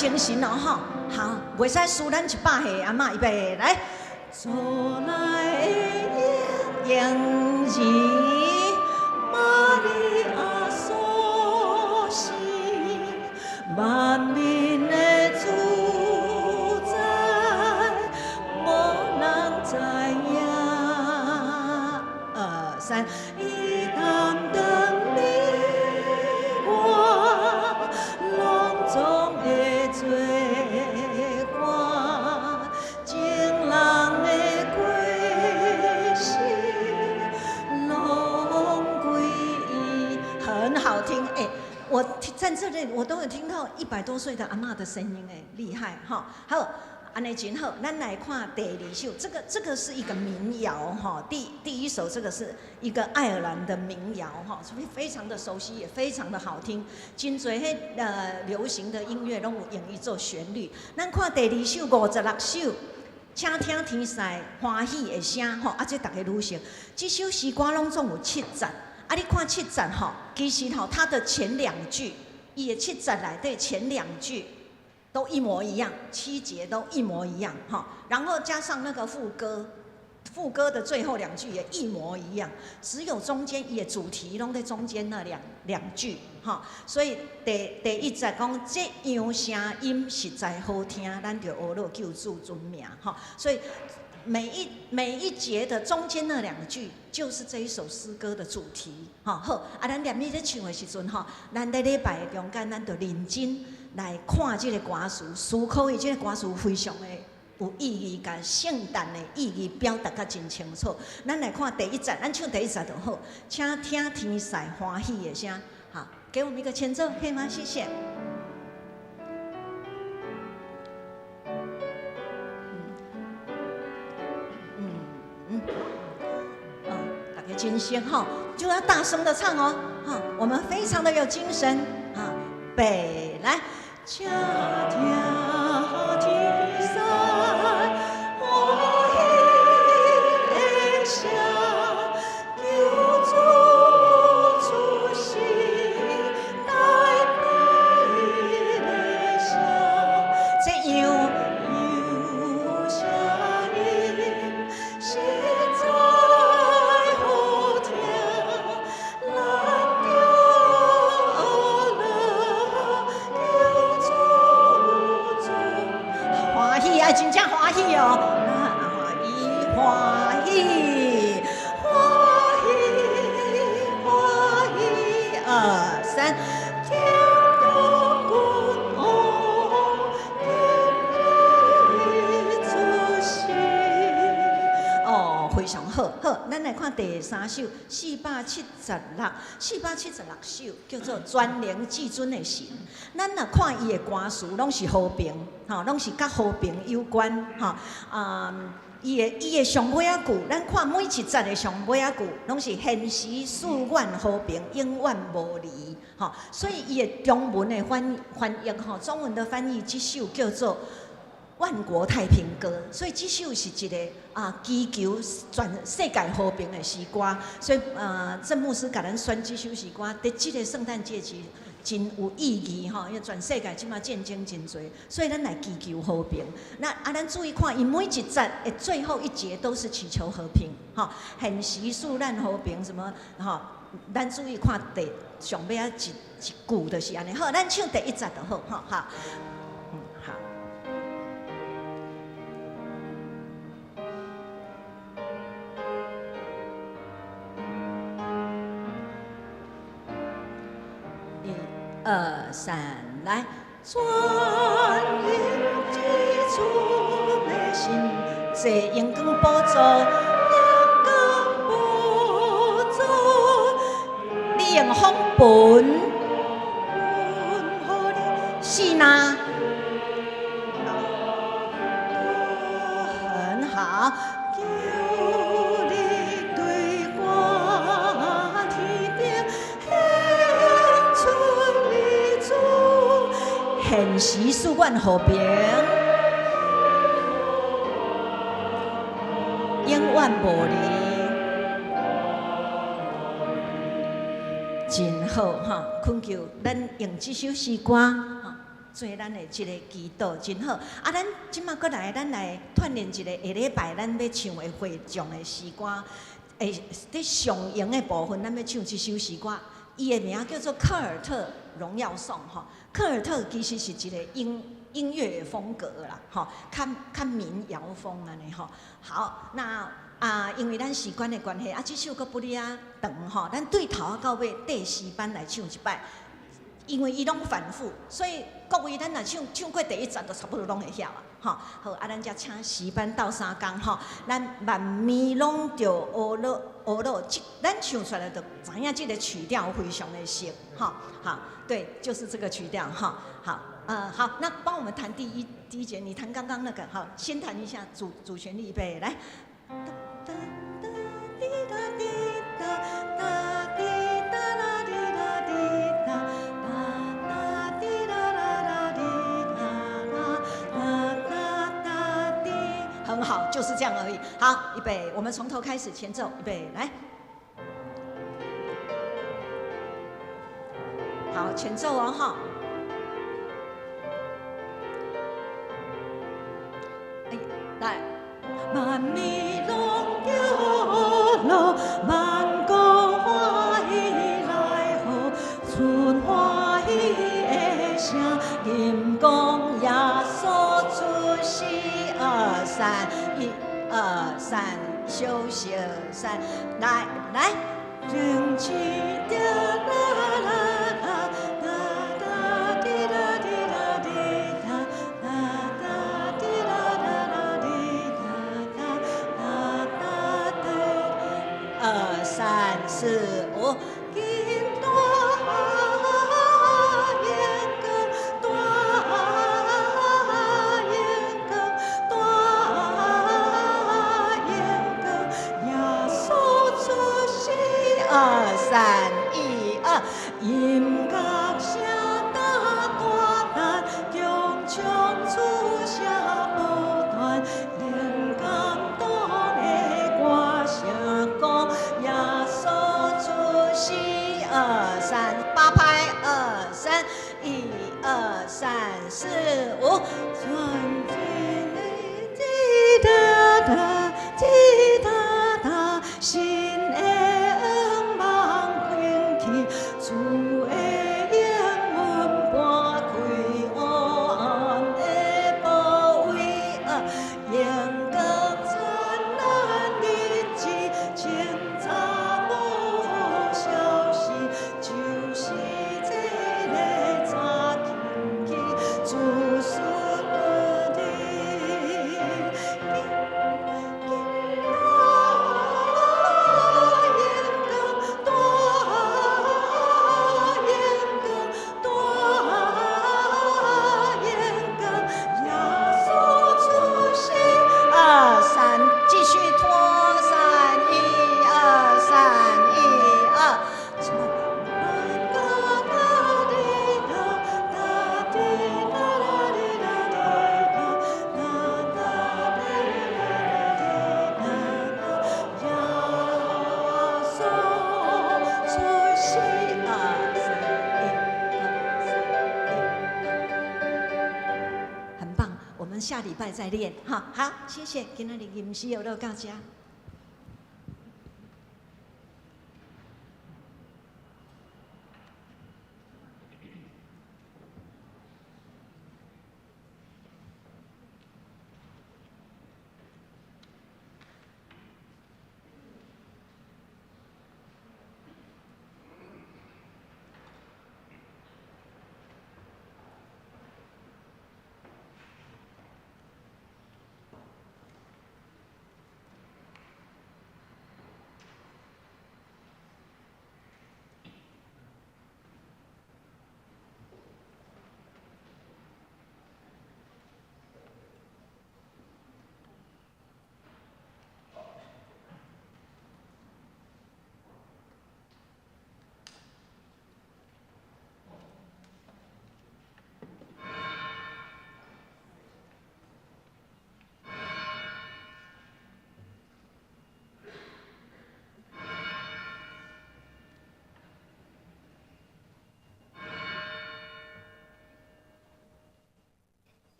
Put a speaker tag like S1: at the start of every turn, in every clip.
S1: 精神哦吼，好，袂使输咱100岁阿嬷预备来，走来的英儿，玛利亚所是万民的主宰，无人知影。2、3，伊担当你我拢总会做官，情人的归心拢归伊。很好听哎，我在这里我都有听到100多岁的阿嬷的声音哎，厉害哈。好。安尼真好，咱来看第2首，这个是一个民谣哈，第一首这个是一个爱尔兰的民谣哈，非常的熟悉，也非常的好听，真侪流行的音乐拢有用伊做旋律。咱看第2首56首，请听天使欢喜的声吼，这大家愈熟。这首诗歌拢总有7节，你看7节吼，其实吼它的前2句，伊的7节内底前2句。都一模一样，7节都一模一样哈，然后加上那个副歌，副歌的最后2句也一模一样，只有中间也主题拢在中间那两句哈，所以第1节讲这样声音实在好听，咱就学了救主尊名哈，所以每一节的中间那2句就是这一首诗歌的主题哈。好，咱念伊咧唱的时阵哈，咱在礼拜的中间，咱就认真。来看这个歌词，思考伊这个歌词非常的有意义，甲圣诞的意义表达甲真清楚。咱来看第1节，咱唱第1节就好，请听天使欢喜的声。好，给我们一个前奏，可以吗？谢谢。大家真心哈，就要大声的唱哦，哈，我们非常的有精神啊，备来。请听天使欢喜的声，救主出世来背的声，这样声音实在好听，咱真正欢喜哦，欢喜，2、3，天公君王，天日出世。哦，非常好，好，咱来看第3首，476首叫做《全能至尊的神》。咱若看伊的歌词，拢是和平，吼，拢是甲和平有关，吼，伊的上尾仔句，咱看每1节的上尾仔句，拢是现时誓愿和平，永远无离，吼，所以伊的中文的翻译，吼，中文的翻译，这首叫做《万国太平歌》，所以这首是一个祈求全世界和平的诗歌，所以郑牧师甲咱选这首诗歌，在这个圣诞节期。真有意义哈，因为全世界即马战争真多，所以咱来祈求和平。那咱注意看，伊每1节的最后1节都是祈求和平哈。现时使咱和平什么哈？咱注意看上尾一句就是安尼。好，咱唱第1节就好哈。好，好。1、2、3，来！全能至尊的神，坐阳光宝座，阳光宝座，你用风分，是哪？很好。现时使愿和平，永远无离，真好哈！恳求咱用这首诗歌哈，做咱的一个祈祷，真好。啊，咱即马过来，咱来锻炼一个下礼拜咱要唱的会众的诗歌。伫上营的部分，咱要唱一首诗歌，伊的名叫做科尔特荣耀颂吼。科尔特其实是一个音乐风格啦，吼，较民谣风安尼吼。好，那因为咱时间的关系，这首歌不哩长吼，咱对头到尾第4班来唱一摆，因为伊拢反复，所以各位咱若唱过第1站，就差不多拢会晓啊。吼，好，咱才请4班斗3工吼，咱万面拢着学落，咱唱出来就知影这个曲调非常的熟，吼，好，对，就是这个曲调，哈，好，好，那帮我们弹第一节，你弹刚刚那个，好，先弹一下主旋律，预备，来。很好，就是这样而已。好，预备，我们从头开始，前奏，预备，来。好，前奏哦，哈。来。万里龙游路，万国欢喜来贺，春花喜的声，银光耶稣出世，1、3，1、2、3，休息3，来，正气的啦啦。2、3、4、5，金大眼光，大眼光，大眼光，耶稣出世，2、3、1、2，音乐声大大胆，强强出下不断，眼光动的歌声讲。耶稣出世，2、3，八拍，2、3，1、2、3、4、5，传进的滴答答，滴答答，心的光芒喷起，主的眼门拨开，黑暗的包围，阳光灿烂日子前。就是这个早起起，子孙的2、3，继续拖3、1、2、3、1、2。很棒，我们下礼拜再练，哈，好，谢谢，今天的吟诗有到到这。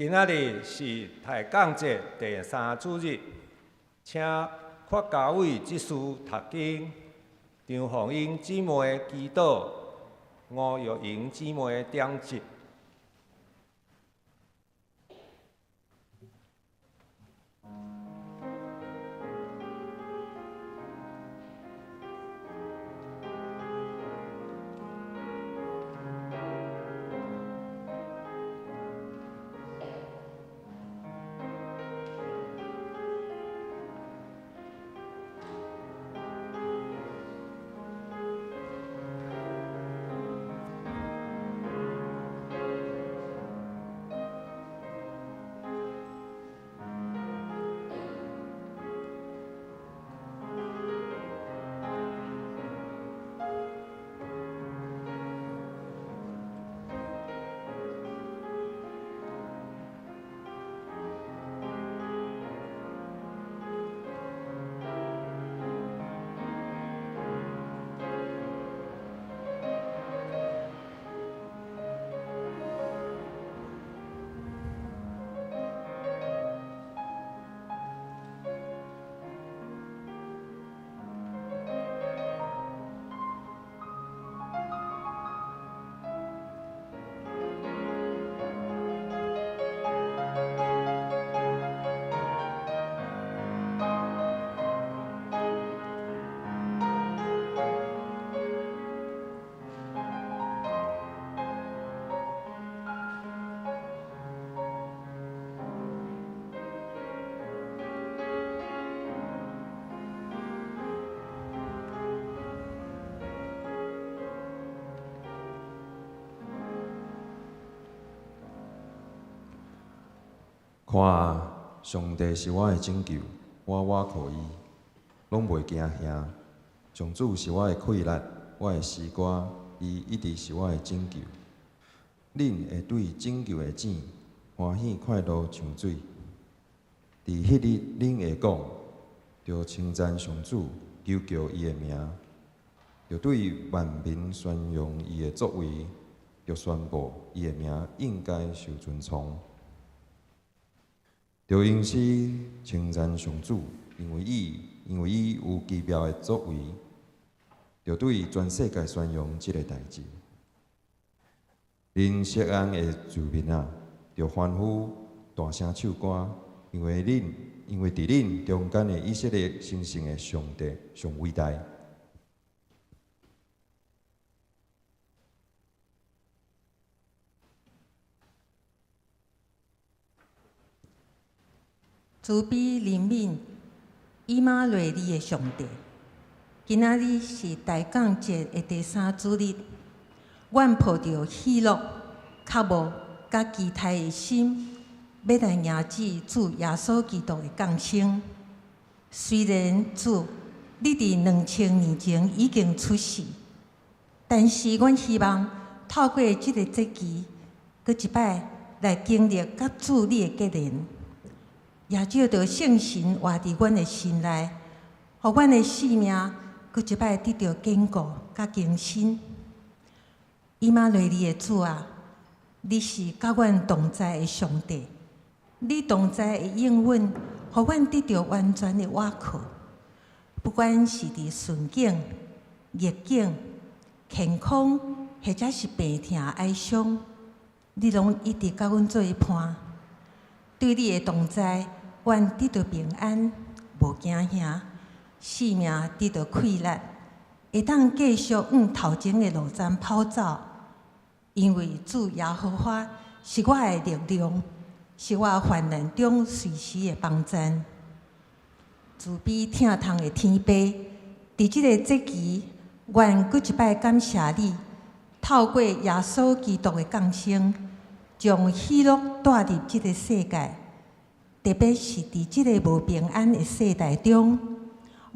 S2: 今仔日是抬杠节第3主日，请阖家伟执事读经，张凤英姊妹祈祷，吴玉莹姊妹点集。
S3: 看，上帝是我的拯救，我靠伊，拢袂惊吓。上主是我的溃力，我的诗歌，伊一直是我的拯救。恁会对拯救的井欢喜快乐像水。伫迄日，恁会讲，着称赞上主，求叫伊的名，着对万民宣扬伊的作为，着宣布伊的名应该受尊崇。着因此称赞上主，因为伊有奇妙的作为，着对全世界宣扬即个代志。恁锡安的住民啊，着欢呼大声唱歌，因为伫恁中间的以色列神圣的上帝上伟大。
S4: 慈悲怜悯、以马内利的上帝，今仔日是大港节的第3主日，阮抱着喜乐、较无甲期待的心，要来迎接主耶稣基督的降生。虽然主你伫2000年前已经出世，但是阮希望透过即个节期，搁一摆来经历甲主你的结连。也借着圣神活伫阮的心内，互阮的生命搁一摆得到坚固甲更新。以马内利的主啊，你是甲阮同在的上帝，你同在的应允，互阮得到完全的倚靠。不管是伫顺境、逆境、健康，或者是病痛哀伤，你拢一直甲阮做伴。对你的同在，阮得到平安，无惊吓，生命得到快乐，会当继续往头前的路站跑走。因为主耶和华是我的力量，是我患难中随时的帮衬。慈悲疼痛的天父，伫即个节期，愿搁一摆感谢你，透过耶稣基督的降生，将喜乐带入即个世界。特别是伫即个无平安的世代中，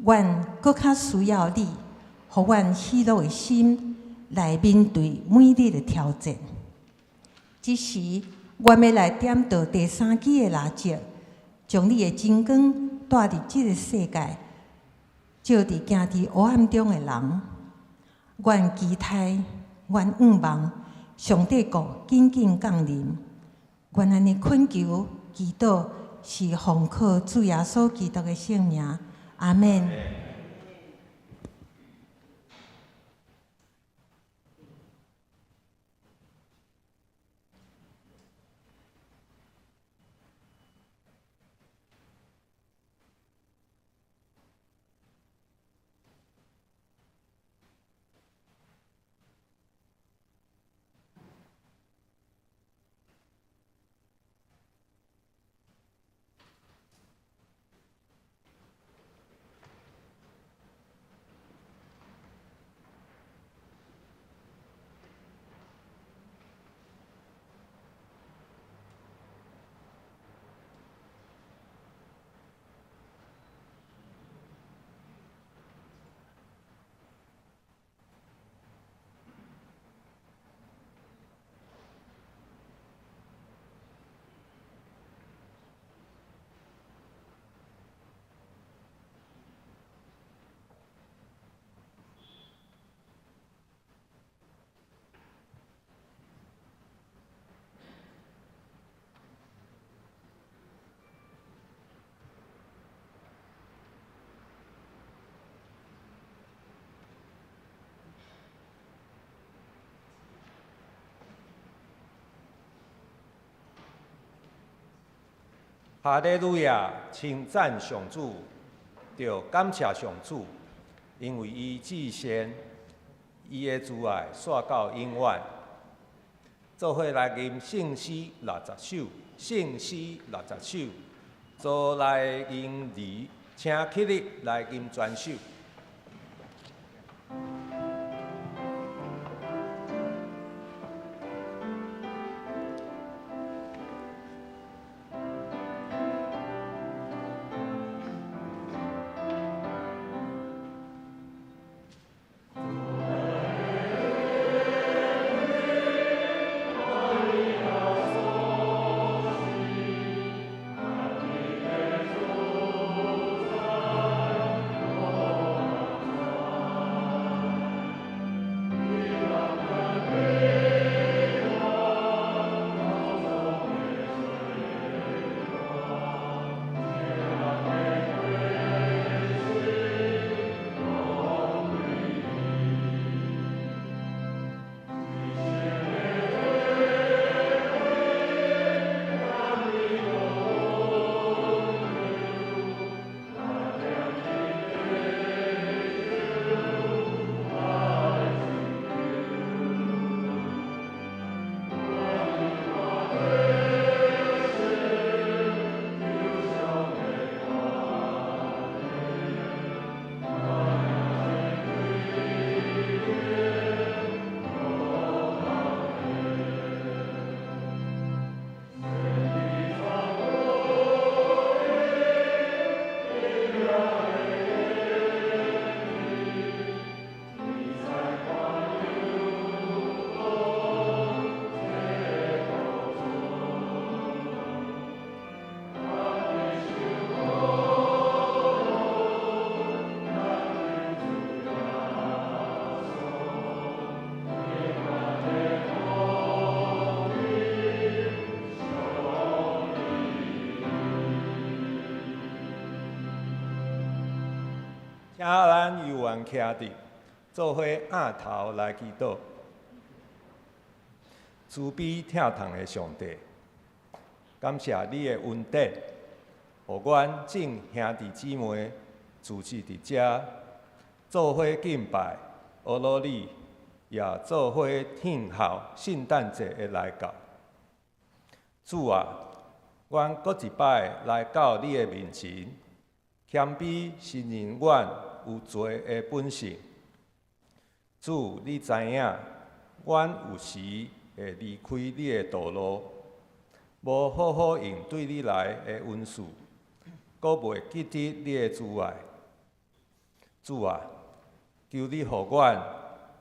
S4: 阮搁较需要你，互阮喜乐的心来面对每日的挑战。即时，阮要来点到第3支的蜡烛，将你的真光带入即个世界，照伫行伫黑暗中的人。阮期待，阮仰望，上帝国紧紧降临。愿安尼恳求祈祷，是奉靠主耶稣基督的圣名，阿门。
S2: 哈利路亚，称赞上主，着感谢上主，因为伊至善，伊的慈爱煞到永远。做伙来吟圣诗60首，圣诗60首，做来吟词，请起立来吟全首。请咱犹原徛伫，做伙仰头来祈祷。慈悲疼痛的上帝，感谢你的恩典，互阮众兄弟姊妹聚集伫遮，做伙敬拜俄罗里，也做伙庆贺圣诞节的来到。主啊，阮搁一摆来到你的面前。谦卑是人阮有罪的本性。主，你知影，阮有时会离开你的道路，无好好应对你来的恩赐，阁袂记得你的慈爱。主啊，求你互阮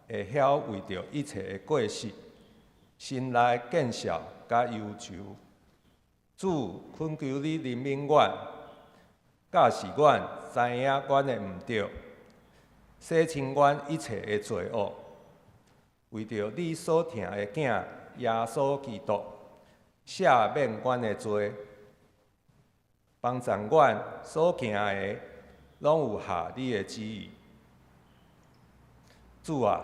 S2: 会晓为着一切的过失，心内见笑甲忧愁。主，恳求你怜悯阮。假使阮知影阮的毋对，洗清阮一切的罪恶，为着你所疼的囝耶稣基督，赦免阮的罪，帮助阮所行的，拢有合你的旨意。主啊，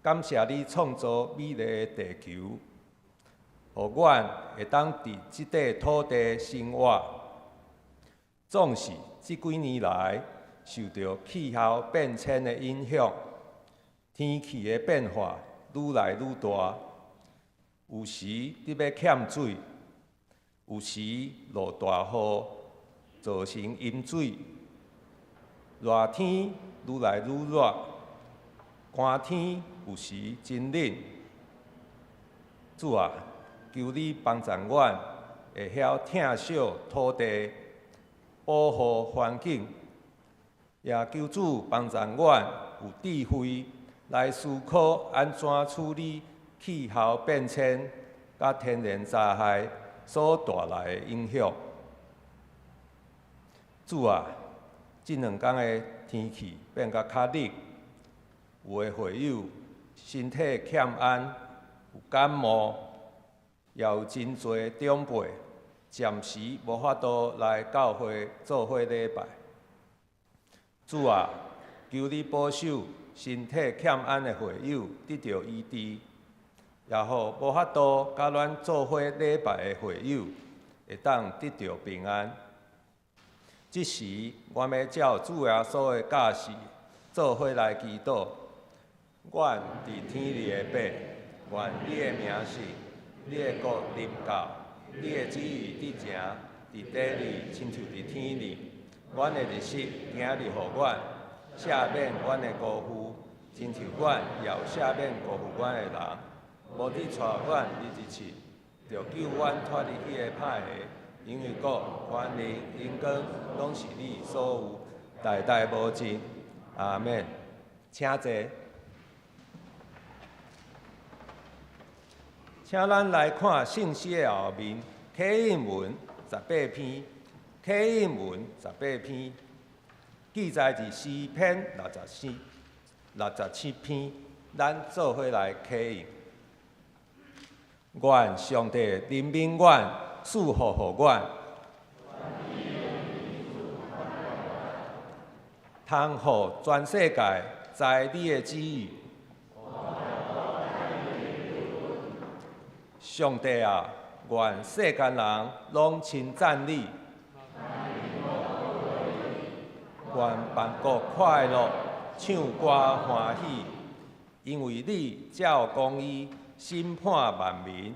S2: 感谢你创造美丽的地球，互阮会当伫即块土地生活。总是即几年来受到气候变迁的影响，天气的变化愈来愈大，有时你要欠水，有时落大雨，造成淹水。热天愈来愈热，寒天有时真冷。主啊，求你帮助阮，会晓疼惜土地，保护环境，也求主帮助阮有智慧来思考安怎处理气候变迁甲天然灾害所带来的影响。主啊，即2天的天气变甲较热，有的会友身体欠安，有感冒，也有真侪长辈暂时无法度来教会做伙礼拜。主啊，求你保守身体欠安的会友得到医治，也互无法度甲咱做伙礼拜的会友会当得到平安。即时，我要照主耶稣的教示，做伙来祈祷。阮伫天里的爸，愿你的名是，你的国临到，你的旨意伫正，伫地里亲像伫天里。阮的日食，今日互阮赦免阮的辜负，亲像阮也有赦免辜负阮的人。无你带阮入一切，就救阮脱离迄个歹个。因为国、权力、荣光，拢是你所有，代代无尽。阿免。请坐。请咱来看圣诗的后面，启应文18篇，启应文18篇，记载伫诗篇67篇，咱做伙来启应。愿上帝怜悯阮，赐福予阮，通互全世界知你的旨意。上帝啊，愿世间人拢称赞你，愿万国快乐，唱歌欢喜，因为你照公义审判万民。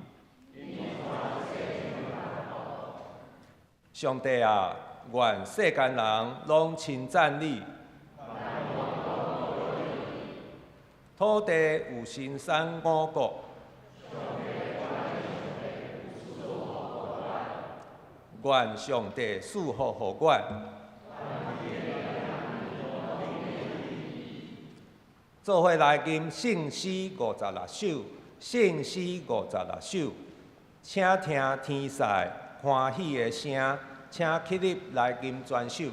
S2: 上帝啊，愿世间人拢称赞你，土地有神山五国。愿上帝赐福予阮。做伙来吟圣诗56首，圣诗56首，请听天使欢喜的声，请起立来吟全首。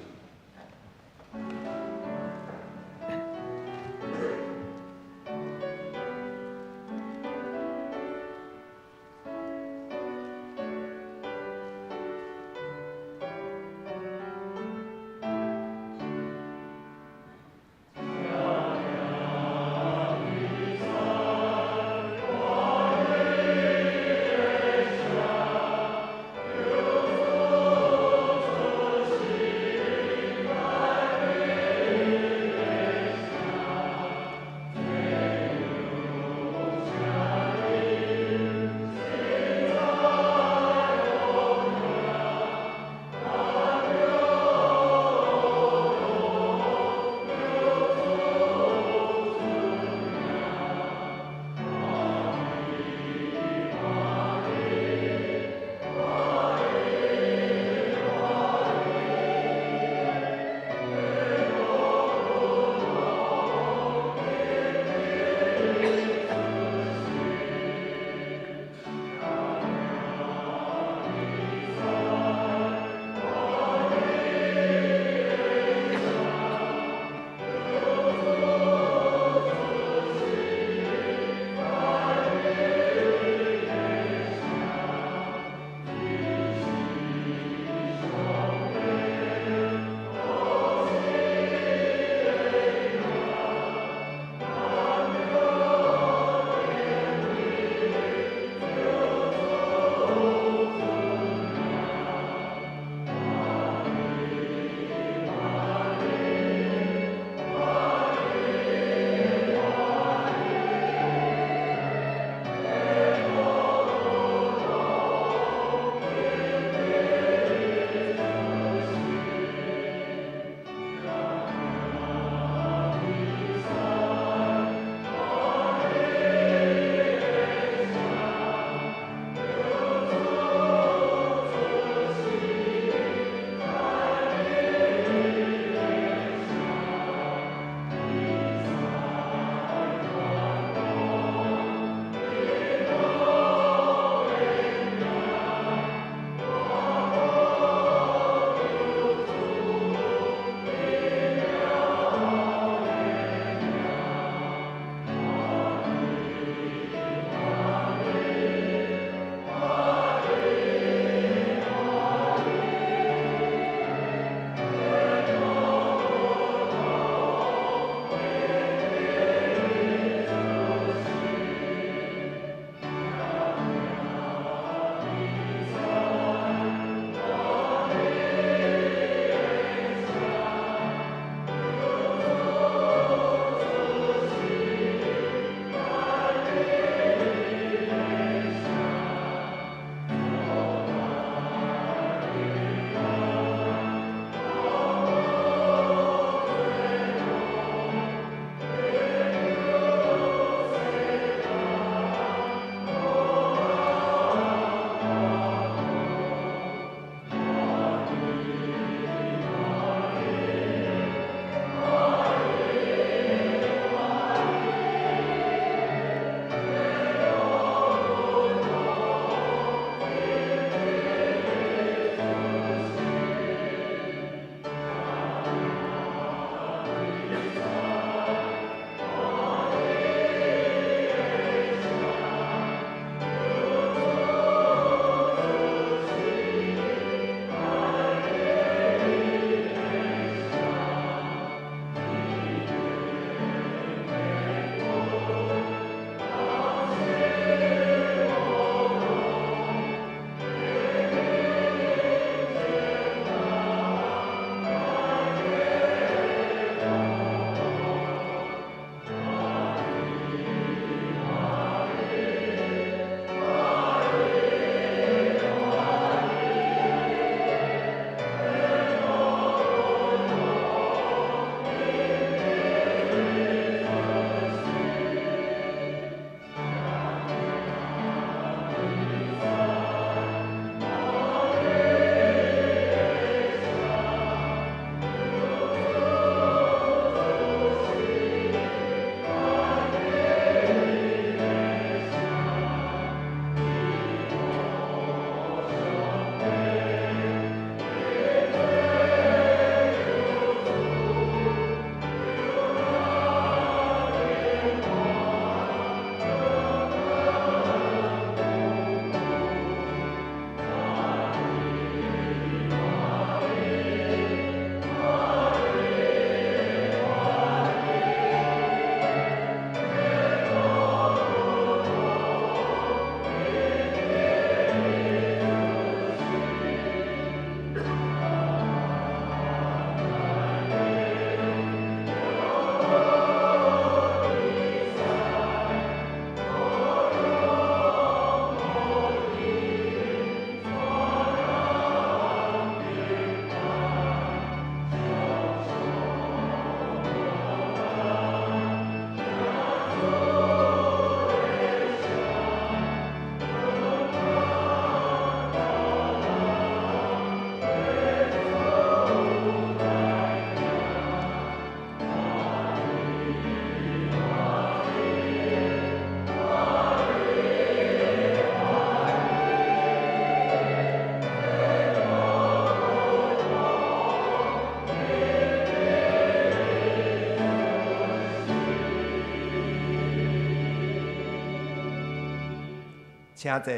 S2: 请坐，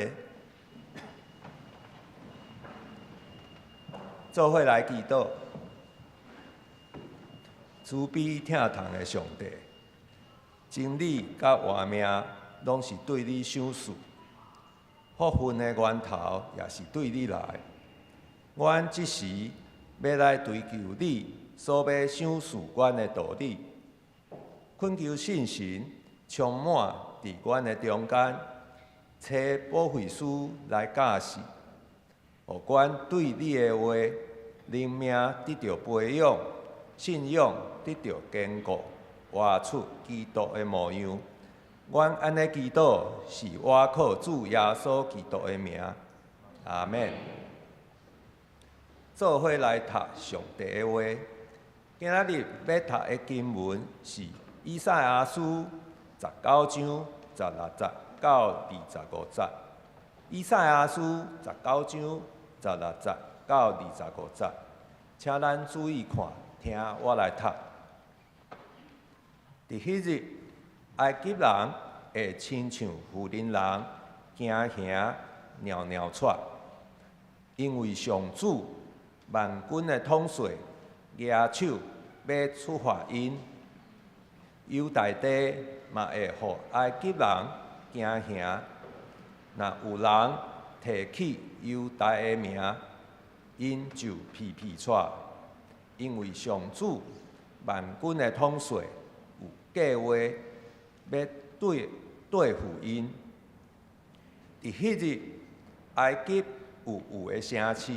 S2: 做伙来祈祷。慈悲疼痛的上帝，真理甲活命拢是对你想事，福分的源头也是对你来。阮即时要来追求你所要想事阮的道理，恳求信心充满伫阮的中间，找保惠师来教示，互阮对你的话，灵命得到培养，信仰得到坚固，活出基督的模样。阮安尼祈祷，是我靠主耶稣基督的名，阿免。做伙来读上帝的话。今仔日要读的经文是以赛亚书19章16节到25节。以赛亚书19章16节到25节，请咱注意看，听我来读。伫迄日，埃及人会亲像富人人惊吓袅袅喘，因为上主万军的统帅举手要出发因，犹大地嘛会互埃及人惊吓。若有人提起犹大的名，因就皮皮喘，因为上主万军的统帅有计划要对付因。伫迄日，埃及有的城市，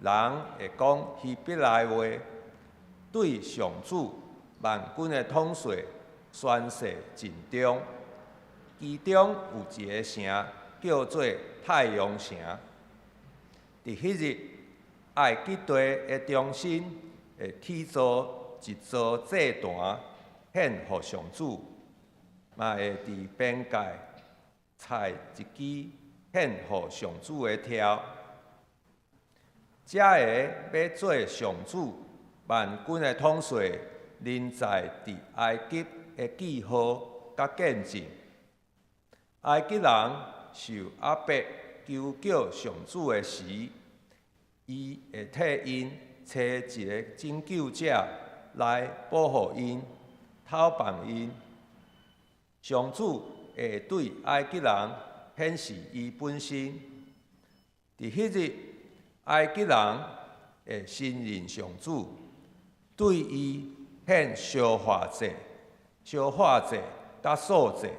S2: 人会讲希伯来话，对上主万军的统帅宣誓尽忠。其中有一个城叫做太阳城。伫迄日，埃及地的中心会起造一座祭坛，献予上主，嘛会伫边界采一支献予上主的条。这个要做上主万军的统帅，临在伫埃及的记号甲见证。埃及人受压迫求救上主的时，伊会替因找一个拯救者来保护因、透放因。上主会对埃及人显示伊本身。伫迄日，埃及人会信任上主，对伊献烧化祭、甲素祭，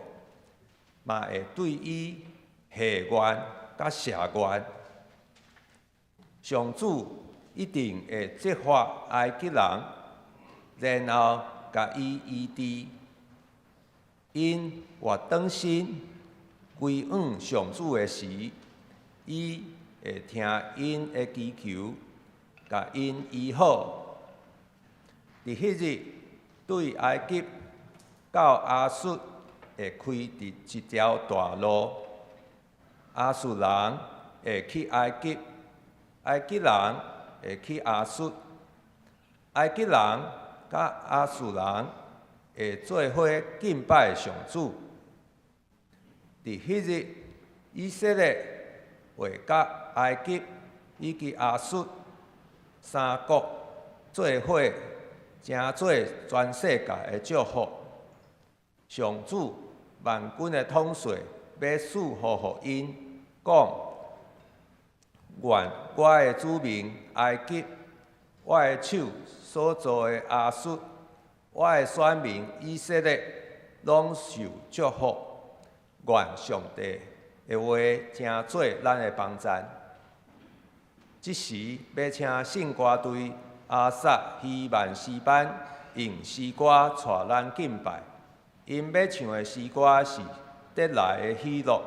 S2: 嘛会对伊下愿甲赦愿。上主一定会责罚埃及人，然后甲伊医治。因活转身归往上主的时，伊会听因的祈求，甲因医好。伫迄日，对埃及到亚述会开伫一条大路，亚述人会去埃及，埃及人会去亚述，埃及人甲亚述人会做伙敬拜上主。伫迄日，以色列会甲埃及以及亚述三国做伙，成做全世界的祝福。上主万军的统帅要赐福予因，讲：愿我的子民埃及，我的手所造的亚述，我的选民以色列，拢受祝福。愿上帝的话成做咱的帮助。即时要请圣歌队阿萨希曼诗班用诗歌带咱敬拜。因要唱的诗歌是得来的喜乐。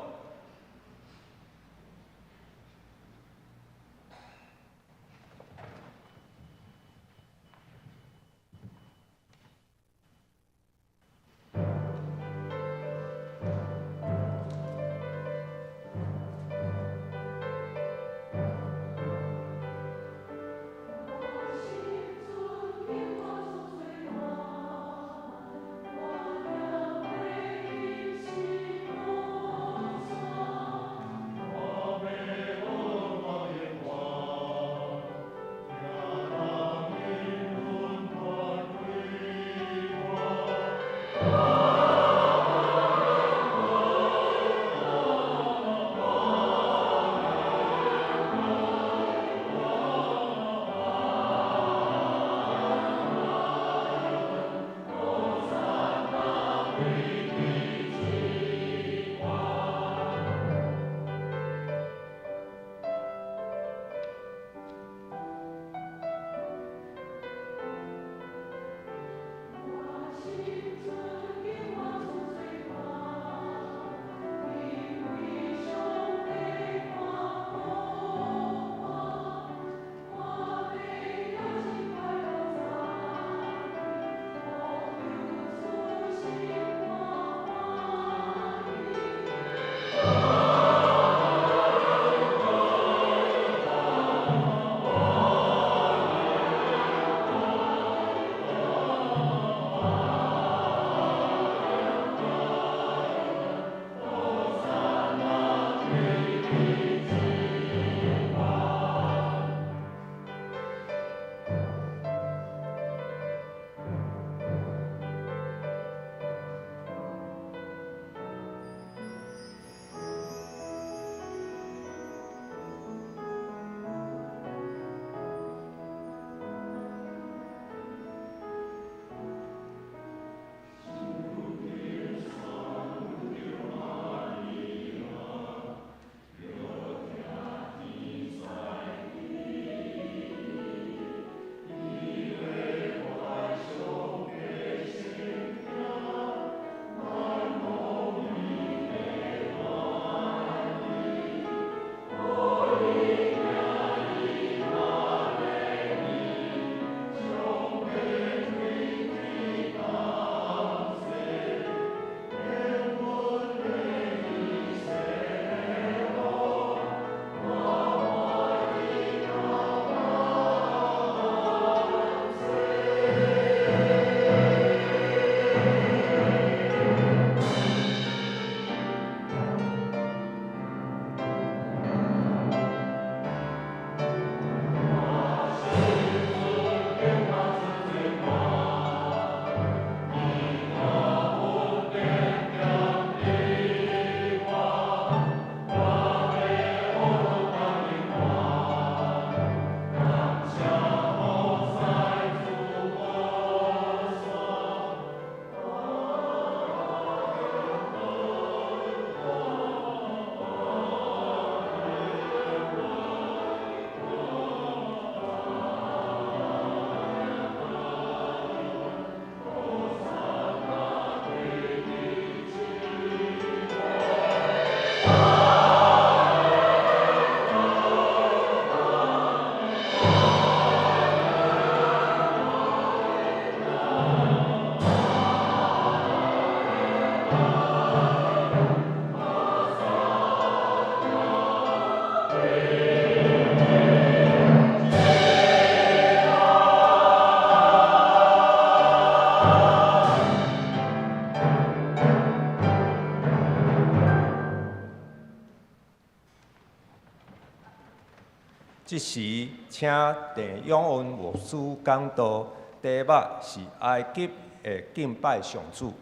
S2: 即时，请地永恩牧师讲道，题目是埃及的敬拜上主。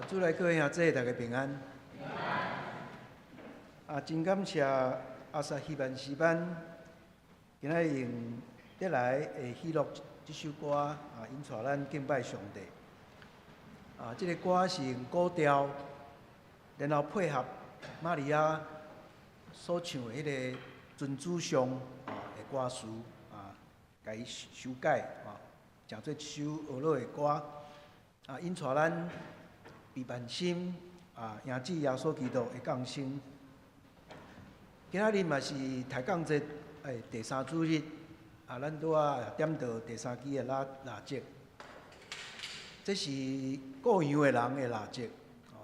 S5: 主内各位兄弟，大家平安。真感谢阿萨希曼诗班，今仔用得来会喜乐这首歌引带咱敬拜上帝。这个歌是用古调，然后配合玛利亚所唱的迄个尊主上的歌词甲伊修改诚做一首学老的歌引带咱被万心迎接耶稣基督的降生。今仔日嘛是抬杠节第三主日咱拄点到第三期的腊节，这是各样的人的腊节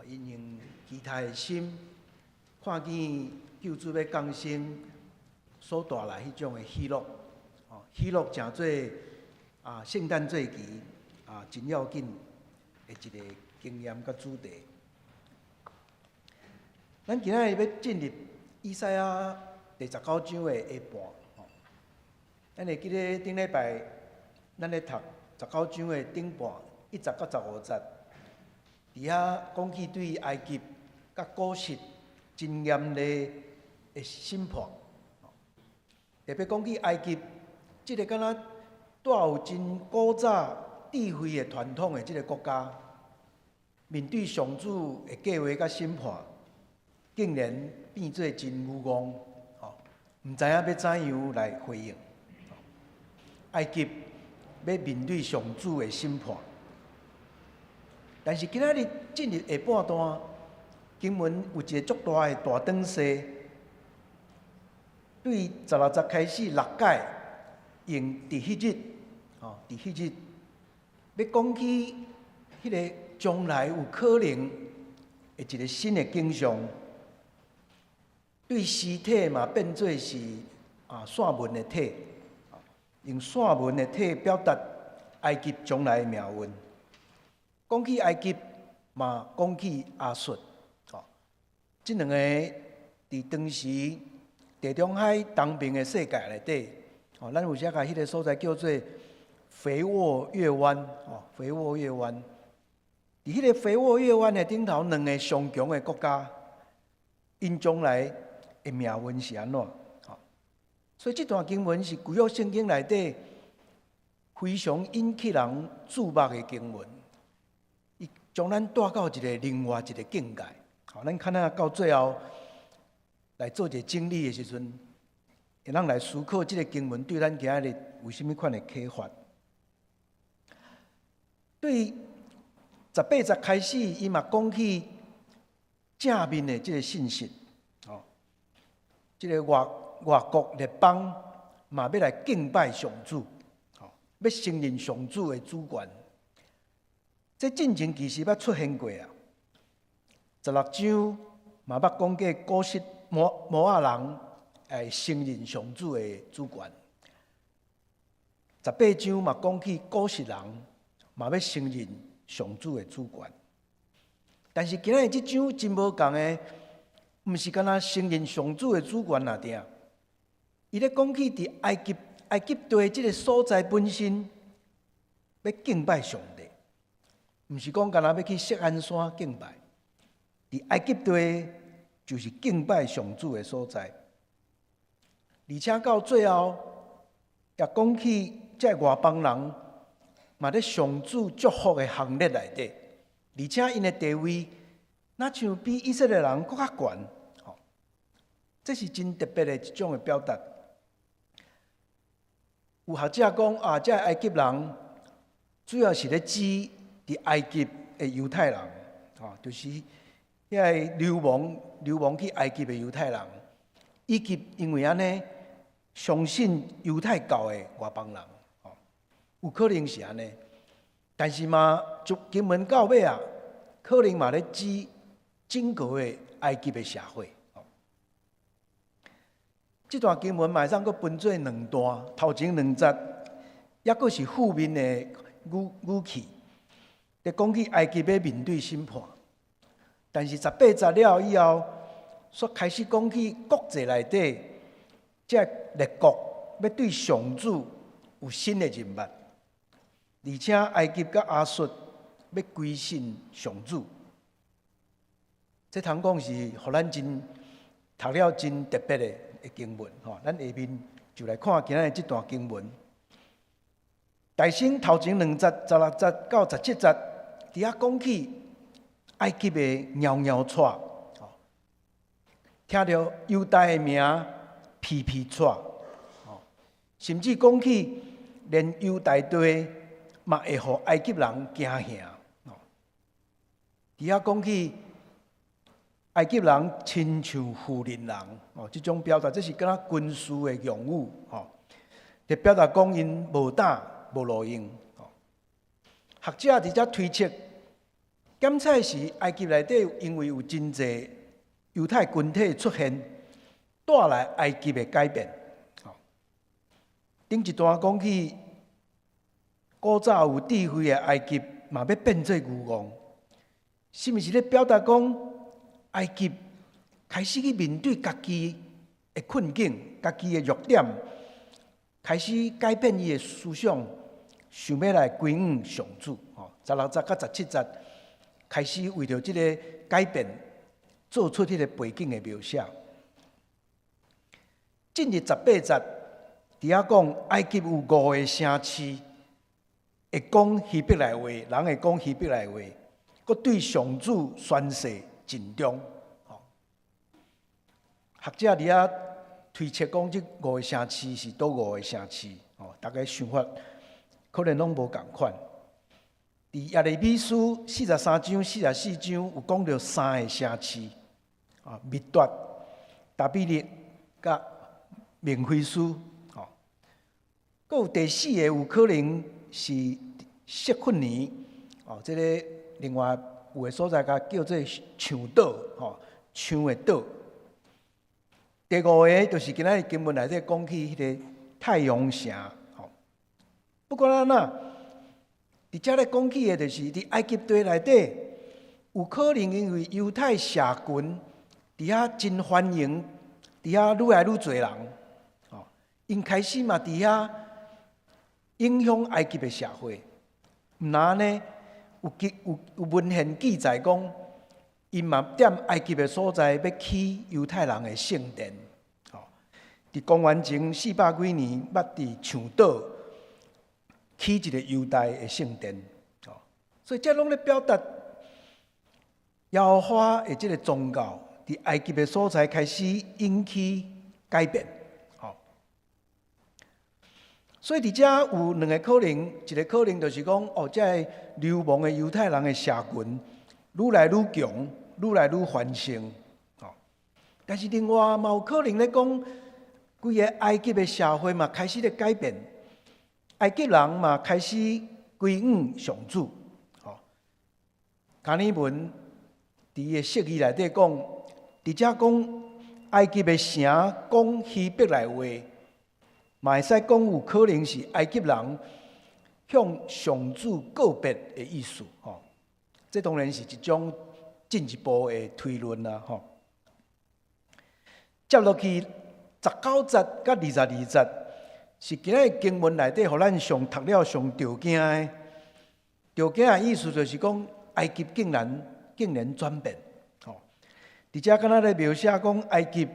S5: 因用期待的心，看见救主要降生所带来迄种的喜乐，喜乐诚做圣诞节期真要紧的一个经验甲主题。咱今仔日要进入以赛亚第19章的下半，咱会记得顶礼拜咱咧读19章的顶半1节到15节，伫遐讲起对埃及甲古实真严厉的审判，特别讲起埃及即个敢若带有真古早智慧的传统的即个国家，面对上主的计划甲审判，竟然变做真愚戆，毋知影要怎样来回应。埃及要面对上主的审判，但是今仔日进入下半段，经文有一个足大的大转势，对16节开始6解，用伫迄日，伫迄日，要讲起迄个将来有可能的一个新的景象。对尸体嘛变做是线纹的体，用线纹的体表达埃及将来的命运。讲起埃及嘛，讲起亚述，这两个伫当时地中海东边的世界内底，咱有写甲迄个所在叫做肥沃月湾，肥沃月湾。伫迄个肥沃月湾的顶头，两个上强的国家，因将来的命运是安怎？所以这段经文是旧约圣经内底非常引起人注目的经文，伊将咱带到一个另外一个境界。咱看到最后来做一个整理的时阵，会让来思考这个经文对咱今日有甚物款的启发。对18节开始，伊嘛讲起正面的这个信息。这个外国列邦嘛要来敬拜上主，要承认上主的主权。这进程其实捌出现过16章嘛捌讲过古实摩亚人会承认上主的主权。18章嘛讲起古实人嘛要承认上主的主权。但是今日这章真无共的。毋是干那承认上主的主权定，伊咧讲起伫埃及地即个所在本身要敬拜上帝，毋是讲干那要去锡安山敬拜，伫埃及地就是敬拜上主的所在，而且到最后也讲起这外邦人嘛咧上主祝福的行列内底，而且因的地位。那像比以色列人更较悬，这是真特别的一种的表达。有学者讲这埃及人主要是咧指伫埃及的犹太人，就是遐个流亡去埃及的犹太人，以及因为安尼相信犹太教的外邦人，有可能是安尼。但是嘛，就经文到尾可能嘛咧指。整个的埃及的社会，这段经文马上佫分做2段，头前2节，抑佫是负面的语气，在讲起埃及要面对审判。但是18节了以后，所开始讲起国际内底，这列国要对上主有新的认识，而且埃及甲亚述要归信上主。这通讲是互咱真读了真特别的经文吼。咱下面就来看今仔的这段经文。大圣头前2节、16节到17节，伫遐讲起埃及的鸟鸟带，听到犹大的名皮皮带，甚至讲起连犹大地嘛会互埃及人惊吓。伫遐讲起埃及人亲像富人人，这种表达，这是敢若军事的用语，就表达讲因无胆无路用。学者伫遮推测，检测是埃及内底因为有真济犹太军体出现，带来埃及的改变。顶一段讲起，古早有智慧的埃及嘛要变做愚戆，是毋是咧表达讲？埃及开始去面对家己的困境、家己的弱点，开始改变伊的思想，想要来归向上主。16节到17节开始为着这个改变，做出这个背景的描写。进入18节，伫遐讲埃及有5个城市会讲希伯来话，人会讲希伯来话，佮对上主宣誓。尽忠，学者伫遐推测讲，这5个城市是倒5个城市，大家想法可能拢无共款。伫耶利米书43章、44章有讲到3个城市，密达、达比勒甲明菲斯，佮有第4个有可能是色芬尼，这个另外。有的所在甲叫做象岛，象的岛。第5个就是今仔经文内底讲起迄个太阳城。不管安怎，伫遮咧讲起的，就是伫埃及地内底，有可能因为犹太社群伫遐真欢迎，伫遐愈来愈侪人，因开始嘛伫遐影响埃及的社会。毋然呢？有文献记载讲，因嘛踮埃及的所在要起犹太人的圣殿。伫公元前400几年，捌伫象岛起一个犹太的圣殿。所以这拢咧表达耶和华的这个宗教伫埃及的所在开始引起改变。所以伫遮有2个可能，一个可能就是讲，这流亡的犹太人的社群愈来愈强，愈来愈繁盛。但是另外嘛有可能咧讲，规个埃及的社会嘛开始咧改变，埃及人嘛开始归向上主。加尔文伫伊的释义内底讲，伫遮讲埃及的城讲希伯来话。嘛会使讲有可能是埃及人向上主告别的意思，这当然是一种进一步的推论啦，接落去19节到22节，是今仔经文内底，互咱上读了上着惊的。着惊的意思就是讲，埃及竟然转变，伫遮敢若咧描写讲埃及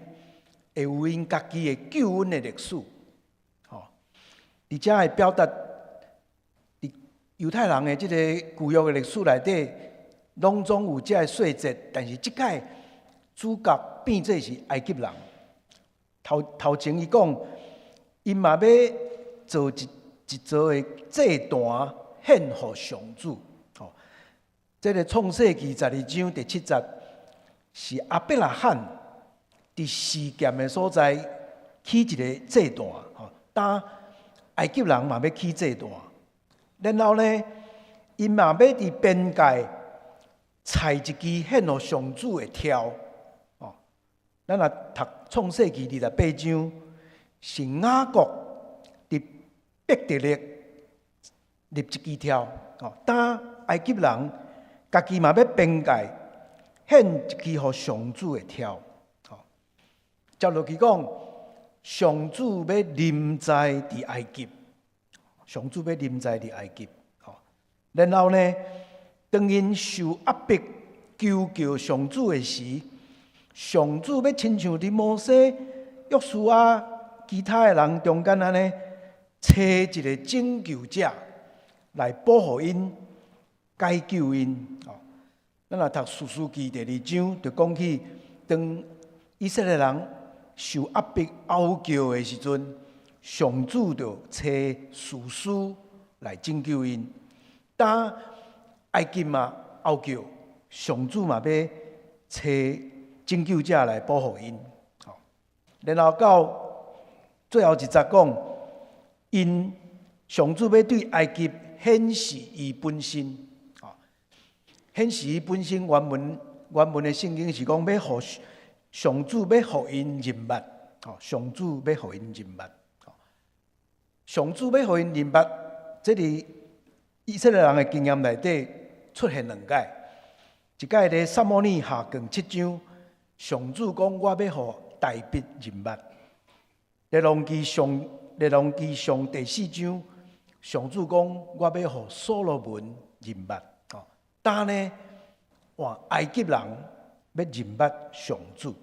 S5: 会有因家己的救恩的历史。伫遮会表达，伫犹太人的这个旧约的历史内底，拢总有这个细节，但是即届主角变做是埃及人。头前伊讲，因嘛要做一座的祭坛献互上主。这个创世纪12章第7节，是亚伯拉罕伫示剑的所在起一个祭坛，当埃及人嘛要起祭坛，然后呢，因嘛要伫边界采一支献互上主的挑。咱若读创世纪28章，是雅各伫伯特利立一支挑，当埃及人家己嘛要边界献一支互上主的挑。接落去讲，上主要临在伫埃及，上主要临在伫埃及。然后呢，当因受压迫求救上主的时，上主要亲像伫摩西、约书亚其他的人中间安尼，找一个拯救者来保护因、解救因。咱若读士师记第2章，就讲起当以色列人受压迫哀叫的时阵，上主就找士师来拯救因。当埃及嘛哀叫，上主嘛要找拯救者来保护因。然后到最后一节讲，因上主要对埃及显示伊本身。显示伊本身原文的圣经是讲要互上主要互因认捌，上主要互因认捌，上主要互因认捌，这里以色列人的经验内底出现2届，一届咧撒母耳下卷7章，上主讲我要互大卫认捌；列王记上第4章，上主讲我要互所罗门认捌。但呢，哇！埃及人要认捌上主，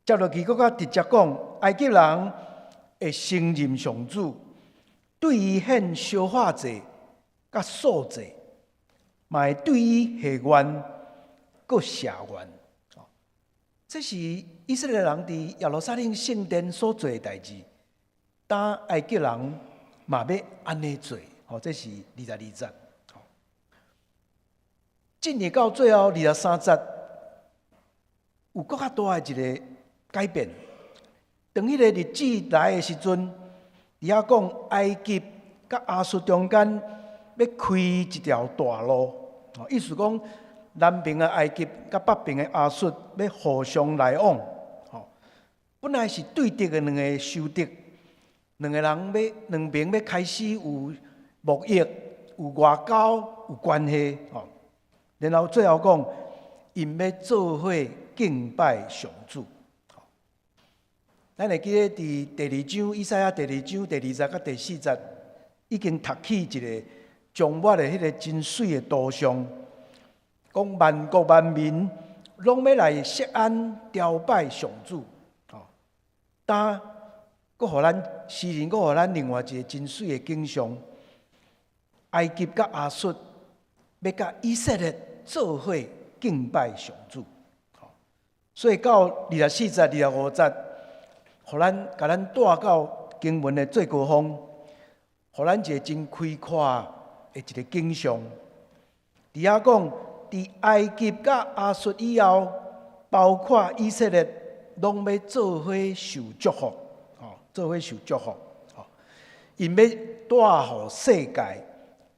S5: 接落去搁较直接讲，埃及人会承认上主，对于献烧化祭、甲素祭，嘛会对于下愿、搁下愿。这是以色列人伫耶路撒冷圣殿所做的代志，但埃及人嘛要安尼做，这是22节。进入到最后23节，有更较大的一个改变。当迄个日子来的时阵，伊遐讲埃及甲亚述中间要开一条大路，意思讲南边的埃及甲北边的亚述要互相来往。本来是对敌的2个受敌，2个人两边要开始有贸易、有外交、有关系。然后最后讲，因要做伙敬拜上主。咱会记得伫第2章，以赛亚第2章第2节甲第4节，已经读起一个将末的迄个真水的图像，讲万国万民拢要来锡安朝拜上主。但佫互咱诗人，佫互咱另外一个真水的景象，埃及甲亚述要甲以色列做伙敬拜上主，所以到24节、25节，甲咱带到经文的最高峰，互咱一个真开阔的一个景象。伫遐讲，伫埃及甲亚述以后，包括以色列，拢要做伙受祝福，做伙受祝福，因要带互世界，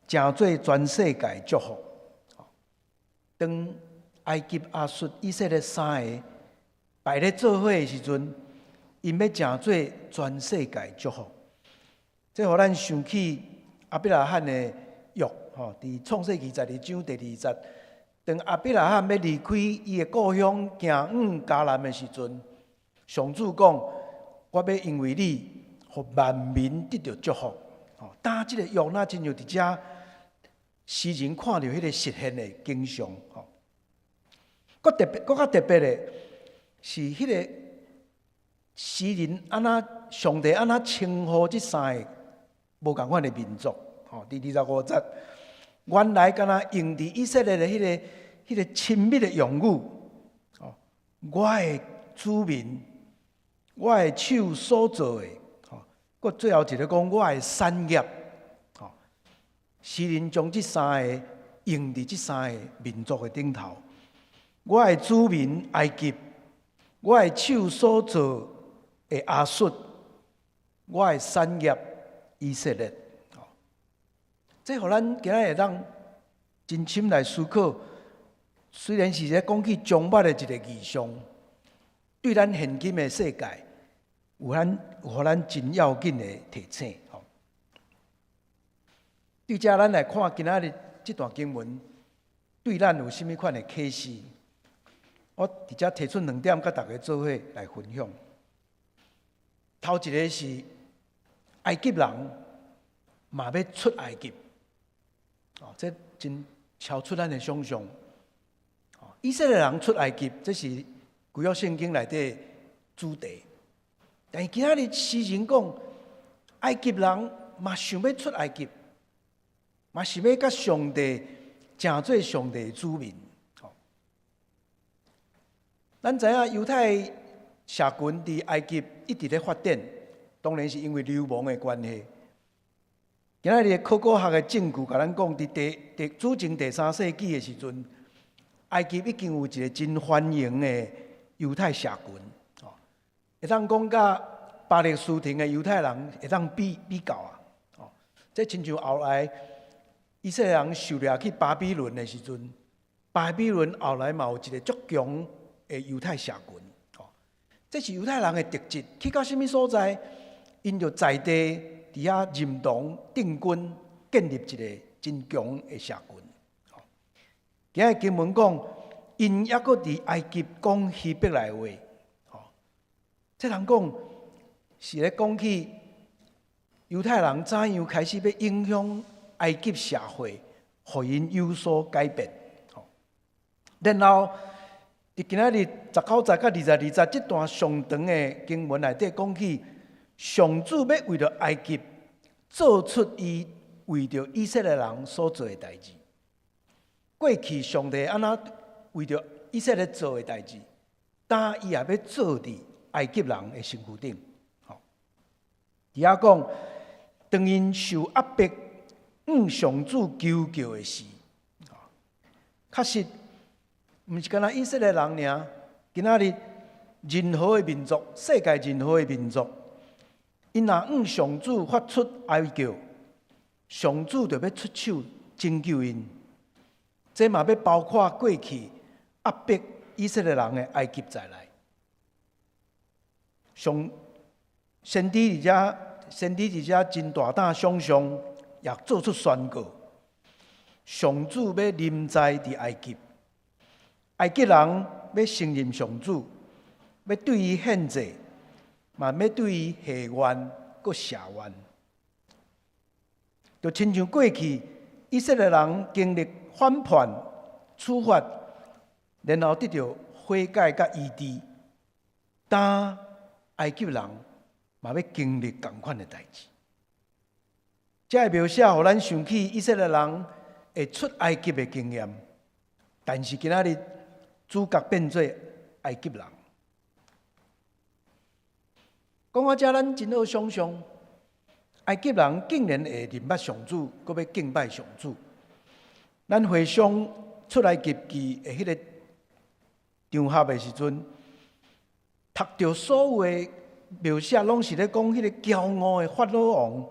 S5: 成做全世界祝福。当埃及、亚述、以色列3个摆咧做伙的时阵，因要成做全世界祝福。这互咱想起亚伯拉罕的约，伫创世记12章第2节，当亚伯拉罕要离开伊的故乡，行往迦南的时阵，上主讲：我要因为你，互万民得到祝福。但这个约那真像伫遮。诗人看到迄个实现的景象，佫较特别的是，迄个诗人上帝安那称呼这3个无共款的民族，第25节，原来敢若用伫以色列的迄个亲密的用语，我的子民，我的手所做的，佫最后一个讲我的产业。诗人将这3个用伫这3个民族的顶头，我的子民埃及，我的手所做的亚述，我的产业以色列。这互咱今仔会当真心来思考，虽然是咧讲起将末的一个异象，对咱现今的世界，有互咱真要紧的提醒。对遮，咱来看今仔日这段经文，对咱有甚物款的启示？我伫遮提出2点，甲大家做伙来分享。头一个是埃及人嘛要出埃及，这真超出咱的想象。以色列人出埃及，这是旧约圣经内底主题。但是今仔日诗人讲，埃及人嘛想要出埃及，嘛是要甲上帝成做上帝的子民。咱知影犹太社群伫埃及一直咧发展，当然是因为流亡的关系。今仔日考古学的证据甲咱讲，伫主前第3世纪的时阵，埃及已经有一个真繁荣的犹太社群，会当讲甲巴勒斯坦的犹太人会当比较啊。这亲像后来以色列人受掠去巴比伦的时阵，巴比伦后来嘛有一个足强的犹太社群。这是犹太人的特质，去到什么所在，因就在地伫遐认同定居，建立一个真强的社群。今日经文讲，因抑阁伫埃及讲希伯来话，这人讲是咧讲起犹太人怎样开始要影响埃及社会，互因有所改变。然后伫今仔日19节到20节这段上长的经文内底讲起，上主要为了埃及做出伊为着以色列人所做的代志。过去上帝安那为着以色列做的代志，但伊也要做伫埃及人的身躯顶。伫遐讲，当因受压迫，上主求救的时，确实，毋是干那以色列人尔。今仔日任何的民族，世界任何的民族，因若上主发出哀叫，上主就要出手拯救因。这嘛要包括过去压迫以色列人的埃及在内。先知伫遮真大胆想象，也做出宣告：上主要临在伫埃及，埃及人要承认上主，要对伊献祭，嘛要对伊下愿搁下愿。就亲像过去以色列人经历反叛、处罚，然后得到悔改甲医治，但埃及人嘛要经历同款的代志。这个描写互咱想起以色列人会出埃及的经验，但是今仔日主角变做埃及人。讲到这，咱真好想象，埃及人竟然会认捌上主，搁要敬拜上主。咱回想出埃及记的迄个场合的时阵，读到所有的描写，拢是咧讲迄个骄傲的法老王，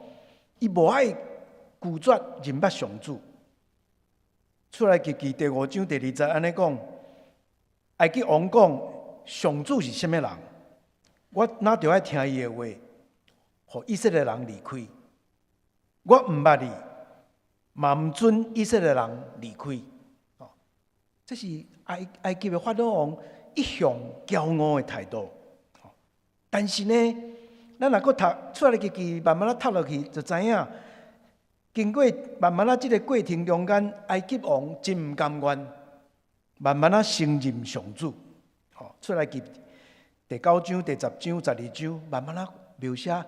S5: 伊无爱拒绝认捌上主。出埃及记第5章第2节安尼讲，埃及王讲：上主是什么人？我哪着爱听伊的话，互以色列人离开。我毋捌伊，嘛毋准以色列人离开。这是埃及的法老王一向骄傲的态度。但是呢，咱若搁读出来记，慢慢啊读落去，就知影，经过慢慢啊这个过程中间，埃及王真毋甘愿，慢慢啊承认上主。出来记第9章、第10章、12章，慢慢啊描写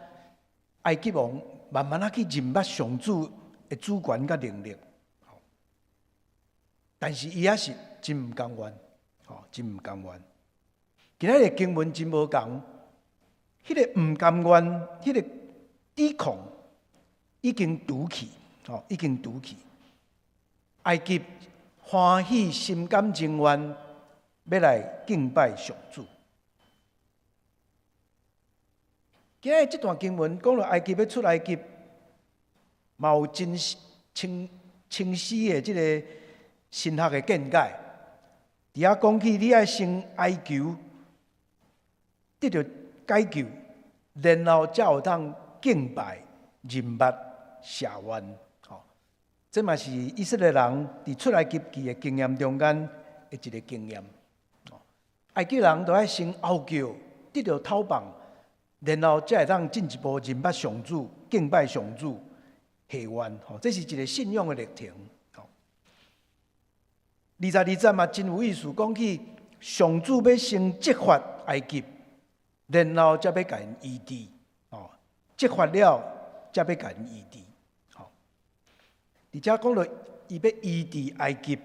S5: 埃及王慢慢啊去认捌上主的主权甲能力。但是伊也是真毋甘愿，真毋甘愿。今仔日经文真无共。迄个毋甘愿，迄个抵抗已经除去，已经除去。埃及欢喜心甘情愿，要来敬拜上主。今日这段经文讲到埃及要出埃及，嘛有真清晰的这个神学的见解。伫遐讲起，你爱先哀求，得到解救，然后才有当敬拜、认捌、下愿。这嘛是以色列人伫出埃及记的经验中间的一个经验。埃及人都要先后叫，得到讨棒，然后才会当进一步认捌上主、敬拜上主、下愿。这是一个信仰的历程。22节嘛，真有意思，讲起上主要先责罚埃及，然后才要甲因医治。责罚了，才要甲因医治。而且讲到伊要医治埃及，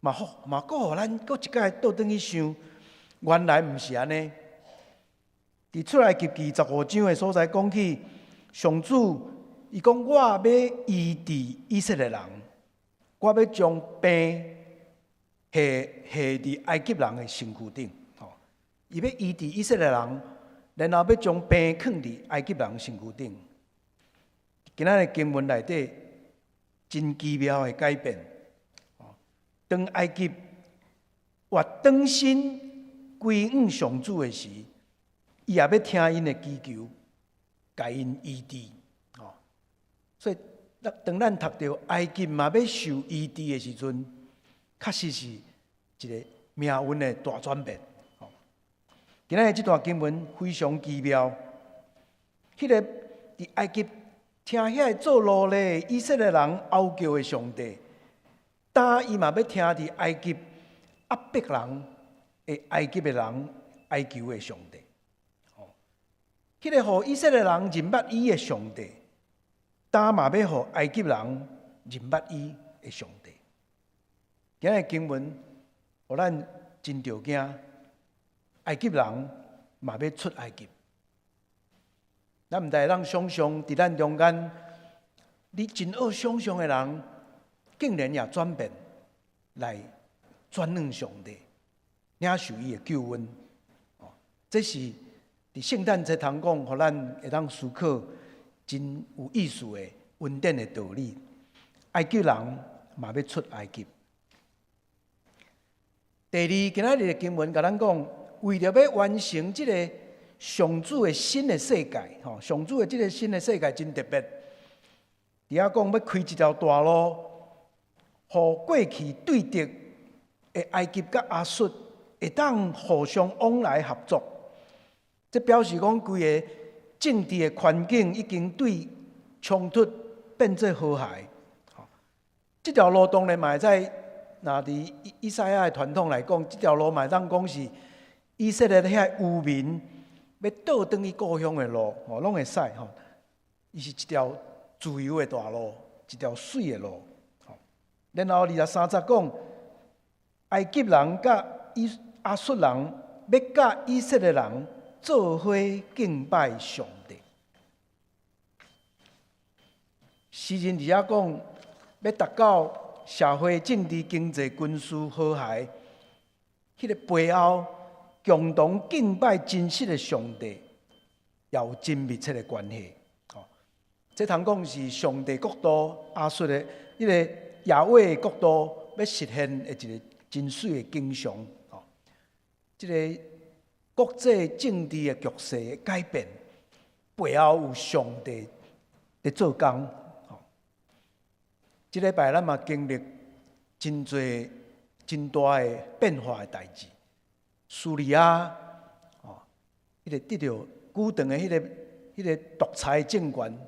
S5: 嘛搁互咱搁一摆倒转去想，原来毋是安尼。伫出埃及记15章的所在讲起，上主伊讲我要医治以色列人，我要将病下伫埃及人的身躯顶。伊要医治以色列人，然后要将病放伫埃及人身躯顶。今仔日经文内底真奇妙的改变。当埃及或转身归向上主的时，伊也要听因的祈求，甲因医治。所以当咱读到埃及嘛要受医治的时阵，确实是一个命运的大转变。今仔日这段经文非常奇妙。迄个伫埃及听遐做奴隶以色列人哀叫的上帝，当伊嘛要听伫埃及压迫人的埃及的人哀求的上帝。迄个互以色列人认捌伊的上帝，当嘛要互埃及人认捌伊的上帝。今日经文，互咱真着惊，埃及人嘛要出埃及。咱毋知咱想象伫咱中间，你真好想象的人，竟然也转变来转向上帝，领受伊的救恩。这是伫圣诞节堂讲，互咱会当思考真有意思的恩典的道理。埃及人嘛要出埃及。第二，今仔日的经文甲咱讲，为了要完成这个上主的新的世界，上主的这个新的世界真特别。伫遐讲要开一条大路，互过去对敌的埃及甲亚述会当互相往来合作。这表示讲，规个政治的环境已经对冲突变做和谐。这条路当然嘛会使，那伫以赛亚的传统来讲，这条路嘛当讲是以色列遐渔民要倒转去故乡的路，拢会使吼。伊是一条自由的大路，一条水的路。然后23节讲，埃及人甲亚述人要甲以色列人做伙敬拜上帝。诗人伫遐讲，要达到社会、政治、经济、军事和谐，迄个背后共同敬拜真实的上帝，也有真密切的关系。这通讲是上帝国度、亚述的迄个亚伟的国度要实现的一个真水的景象。这个国际政治的局势的改变，背后有上帝在做工。这礼拜咱嘛经历真侪真大的变化的代志。叙利亚，迄个得到久长的迄个独裁政权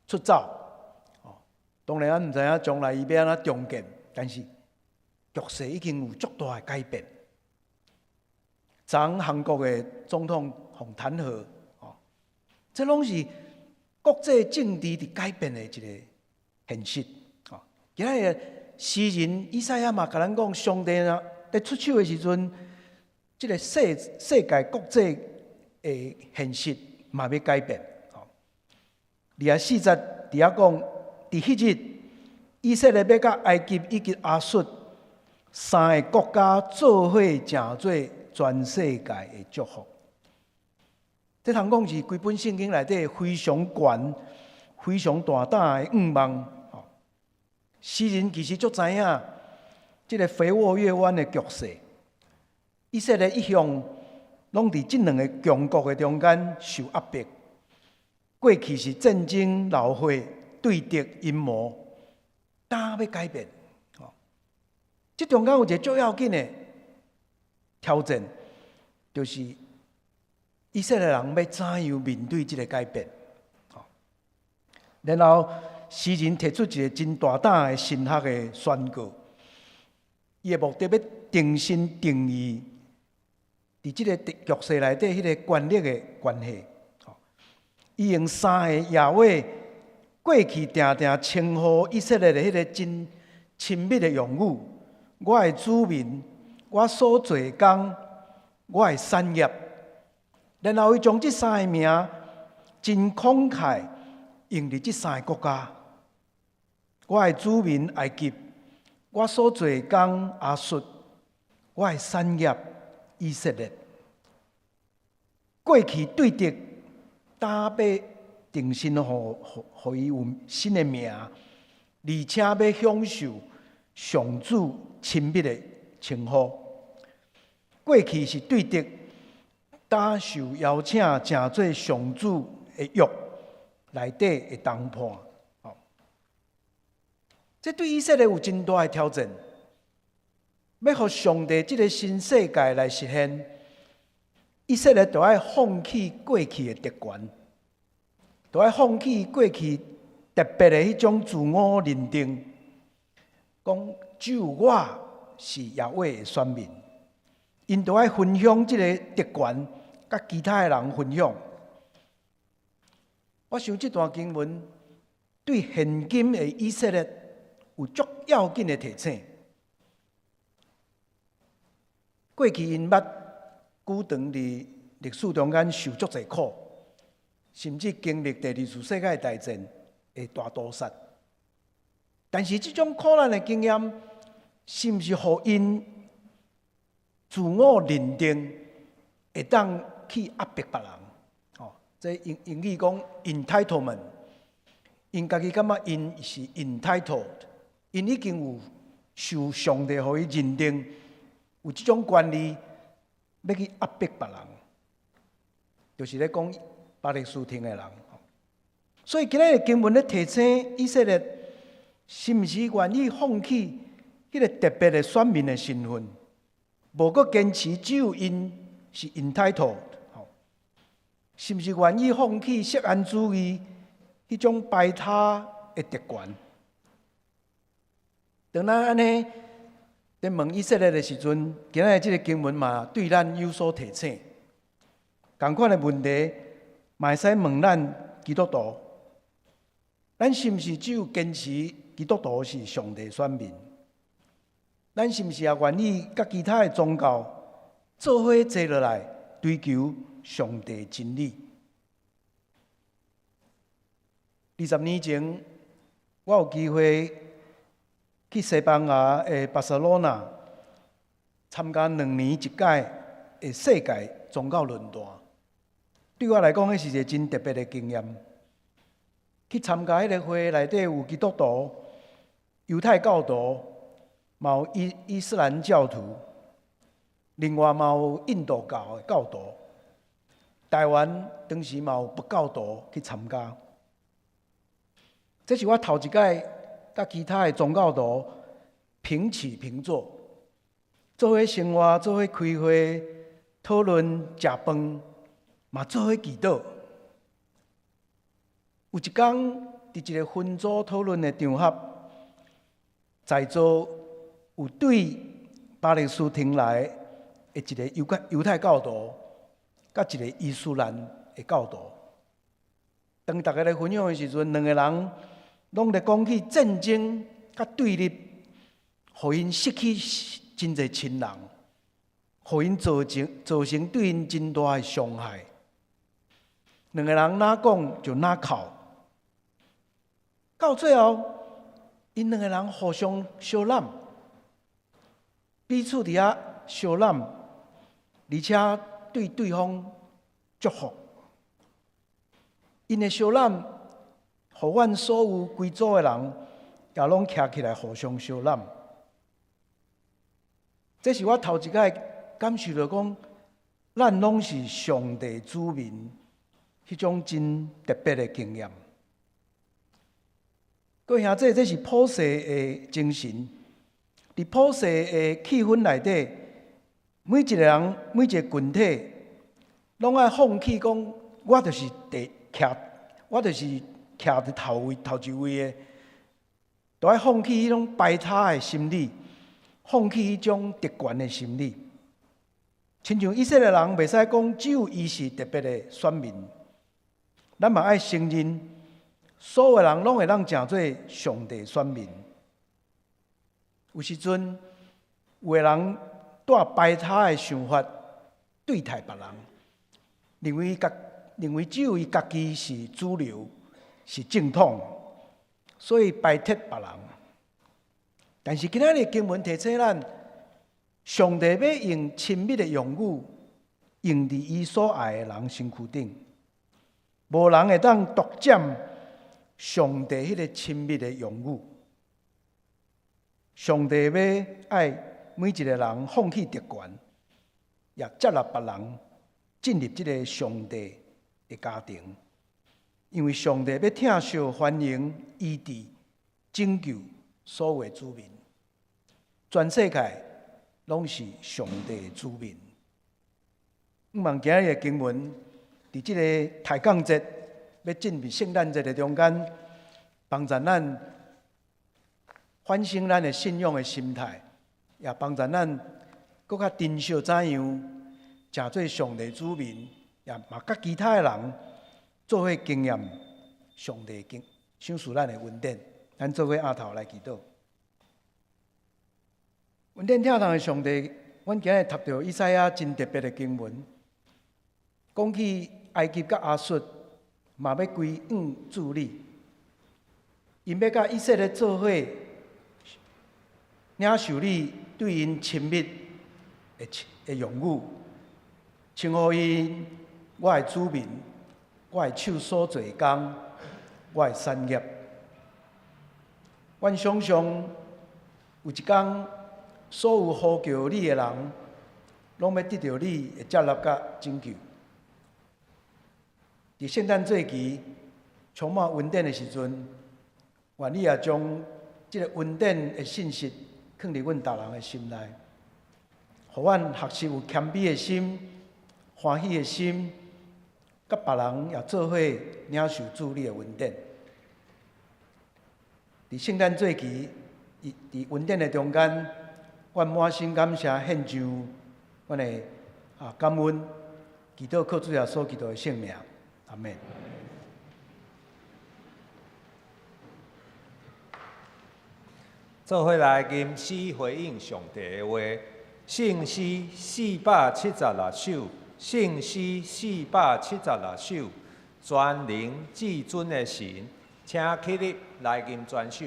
S5: 出走，当然咱毋知影将来伊要安怎重建，但是局势已经有足大的改变。昨韩国的总统被弹劾，这拢是国际政治伫改变的一个现实。今仔日诗人以赛亚嘛，甲咱讲，上帝在出手的时阵，这个世界国际的现实嘛要改变。24节伫遐讲，伫迄日，以色列要甲埃及以及亚述三个国家做伙成做全世界的祝福。这通讲是规本圣经内底非常悬、非常大胆的愿望。诗人其实足知影，这个肥沃月弯的局势，以色列一向拢伫这两个强国的中间受压迫。过去是战争、流血、对敌、阴谋，当要改变。这中间有一个最要紧的，挑战，就是以色列人要怎样面对这个改变。然后诗人提出一个真大胆的神学的宣告，伊的目的要重新定义伫这个局势内底迄个权力的关系。伊用三个耶和华过去定定称呼以色列的迄个真亲密的用语，我的子民，我所做工，我的产业。然后伊将这三个名真慷慨用伫这三个国家，我的子民埃及，我所做工亚述，我的产业以色列。过去对敌，打要定心，互伊有新的名，而且要享受上主亲密的称呼。过去是对敌，打受邀请，成做上主的约内底的谈判。这对以色列有真大的挑战，要互上帝这个新世界来实现，以色列就要放弃过去的特权，就要放弃过去特别的迄种自我认定，讲只有我是耶和华的选民，因就要分享这个特权，甲其他的人分享。我想这段经文对现今的以色列有足要紧的提醒。过去因捌久长伫历史中间受足侪苦，甚至经历第二次世界大战的大屠杀。但是这种苦难的经验，是毋是互因自我认定会当去压迫别人？这英语讲 entitlement， 因家己感觉因是 entitled， 因已经有受上帝互伊认定有这种权利，要去压迫别人，就是咧讲巴勒斯坦的人。所以今日经文咧提醒以色列，是毋是愿意放弃迄个特别的选民的身份，无搁坚持只有因是 entitled。是毋是愿意放弃色安主义迄种排他的特权？当咱安尼在问以色列的时阵，今日这个经文嘛对咱有所提醒。同款的问题，嘛会使问咱基督徒：咱是毋是只有坚持基督徒是上帝选民？咱是毋是也愿意甲其他的宗教做伙坐落来追求上帝真理？20年前，我有机会去西班牙的巴塞罗那参加2年1届的世界宗教论坛。对我来讲，那是一个真特别的经验。去参加迄个会内底有基督徒、犹太教徒，嘛有伊斯兰教徒，另外嘛有印度教的教徒。台湾当时嘛有佛教徒去参加，这是我头一届甲其他的宗教徒平起平坐，做伙生活，做伙开会、讨论、食饭，嘛做伙祈祷。有一天，伫一个分组讨论的场合，在座有对巴勒斯坦来的一个犹太教徒，甲一个伊斯兰的教徒。当大家咧分享的时阵，两个人拢咧讲起战争甲对立，互因失去真侪亲人，互因造成对因真大的伤害。两个人哪讲就哪哭，到最后，因两个人互相相揽，彼此伫遐相揽，而且对对方祝福。因的相揽，互阮所有归组的人也拢徛起来互相相揽。这是我头一摆感受到讲，咱拢是上帝子民，迄种真特别的经验。各位兄弟，这是普世的精神。伫普世的气氛内底，每一个人、每一个群体，拢爱放弃讲，我就是我就是徛伫头一位的，都爱放弃迄种排他的心理，放弃迄种特权的心理。亲像以色列人袂使讲只有伊是特别的选民，咱嘛爱承认，所有人拢会当成做上帝选民。有时阵，有的人带排他的想法对待别人，认为只有伊家己是主流，是正统，所以排斥别人。但是今仔日经文提醒咱，上帝要用亲密的用语，用伫伊所爱的人身躯顶，无人会当独占上帝迄个亲密的用语。上帝要爱每一个人放弃特权，也接纳别人进入这个上帝的家庭，因为上帝要疼惜欢迎医治拯救所有的子民，全世界拢是上帝的子民。毋望今日的经文，伫这个抬杠节要进入圣诞节的中间，帮助咱反省咱的信仰的心态，也帮助咱更较珍惜怎样成做上帝子民，也嘛甲其他的人做伙经验上帝赏赐咱的恩典。咱做伙额头来祈祷。恩典疼痛的上帝，阮今日读到以赛亚真特别的经文，讲起埃及甲亚述嘛要归往治理，因要甲以色列做伙领受你对因亲密的用语，称呼因我的子民，我的手所做工，我的产业。阮想象有一天，所有呼叫你的人，拢要得到你的接纳甲拯救。伫圣诞节期充满恩典的时阵，愿你也将这个恩典的信息放伫阮逐人的心内，互阮学习有谦卑的心、欢喜的心，甲别人也做伙领受主你的恩典。伫圣诞节期，伫恩典的中间，阮满心感谢献上阮的感恩，祈祷靠主耶稣基督的圣名，阿门。
S2: 做伙来吟诗回应上帝的话，圣诗476首，圣诗476首，全能至尊的神，请起立来吟全首。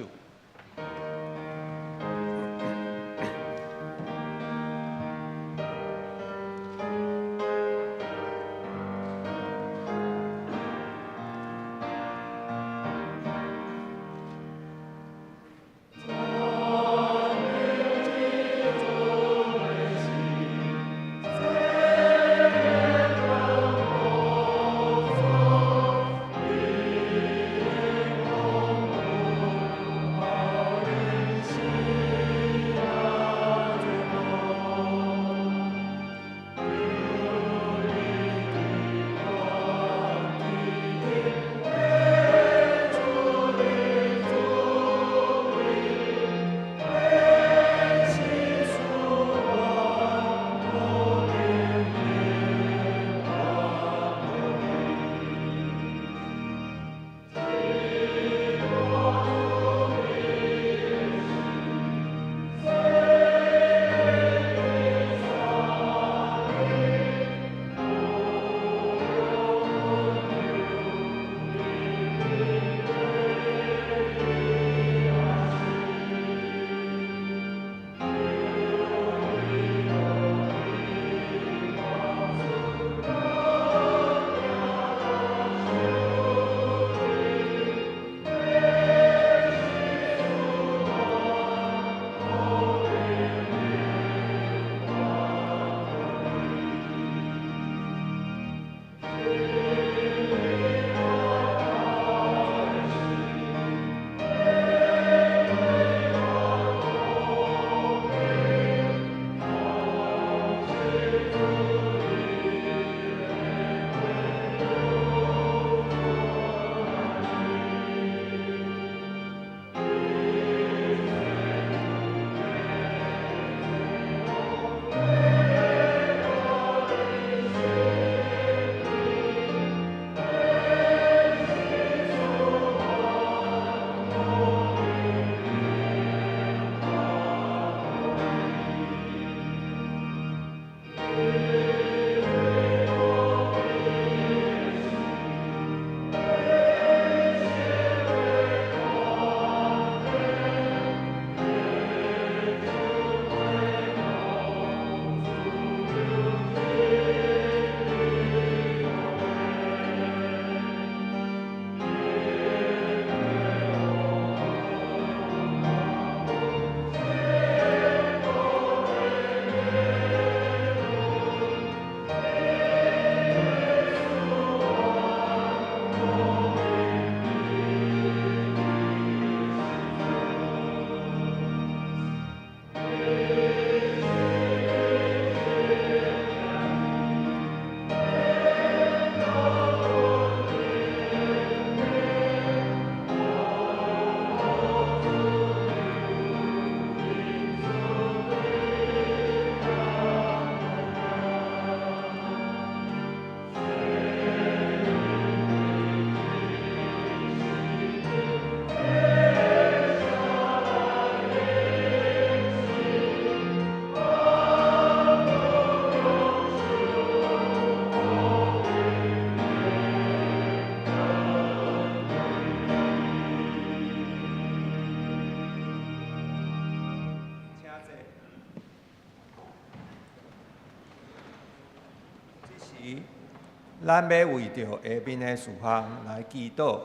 S2: 咱要为着下面的事项来祈祷。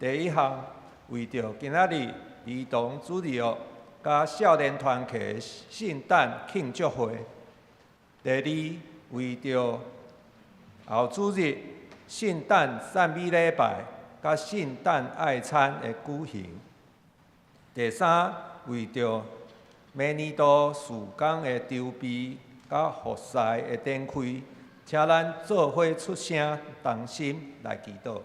S2: 第一项，为着今仔日儿童主日学甲少年团契的圣诞庆祝会；第二，为着后主日圣诞赞美礼拜甲圣诞爱餐的举行；第三，为着明年度事工的筹备甲服侍的展开，请咱做伙出声，同心来祈祷。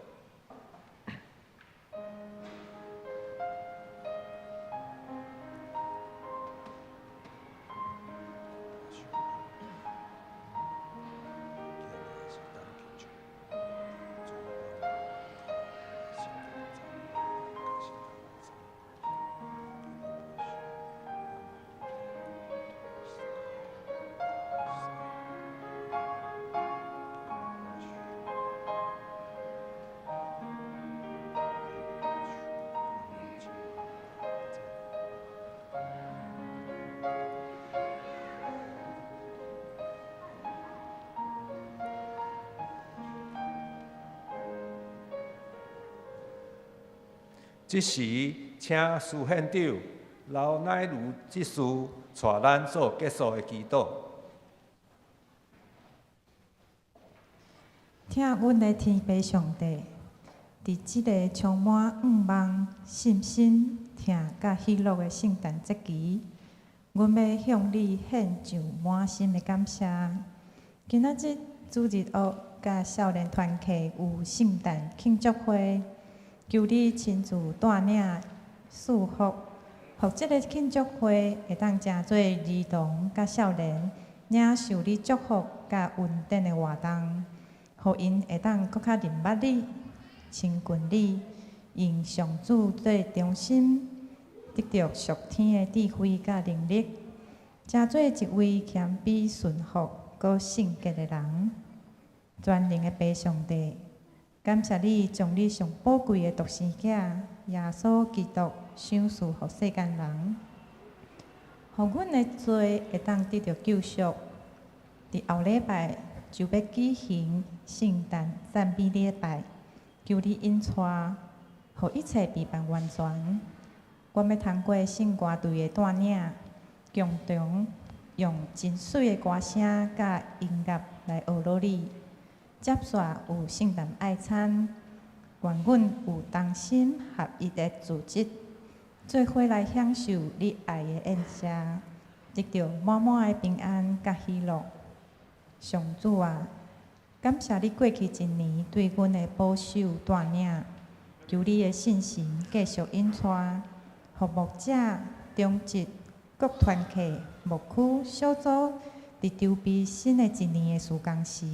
S2: 这时，请司县长刘乃如执事带咱做结束的祈祷。
S6: 听阮的天父上帝，伫即个充满愿望、信心、疼甲喜乐的圣诞节期，阮要向你献上满心的感谢。今仔日主日学甲少年团契有圣诞庆祝会。求你亲自带领祝福，互即个庆祝会会当真做儿童甲少年领受你祝福甲恩典的活动，互因会当搁较认捌你、亲近你，用上主做中心，得到属天的智慧甲能力，真做一位谦卑顺服、搁圣洁的人。全能的父上帝，感谢你将你上宝贵的独生子耶稣基督赏赐予世间人，互阮的罪会当得到救赎。伫后礼拜就要举行圣诞赞美礼拜，求你引带，互一切备办完全。阮要通过圣歌队的带领，共同用真水的歌声甲音乐来学乐你。接续有圣诞爱餐，愿阮有同心合一的组织，做伙来享受你爱的宴食，得到满满的平安甲喜乐。上主啊，感谢你过去一年对阮的保守带领，求你的信心继续引带，互牧者、中职、各团契、牧区、小组伫筹备新的一年的事工时，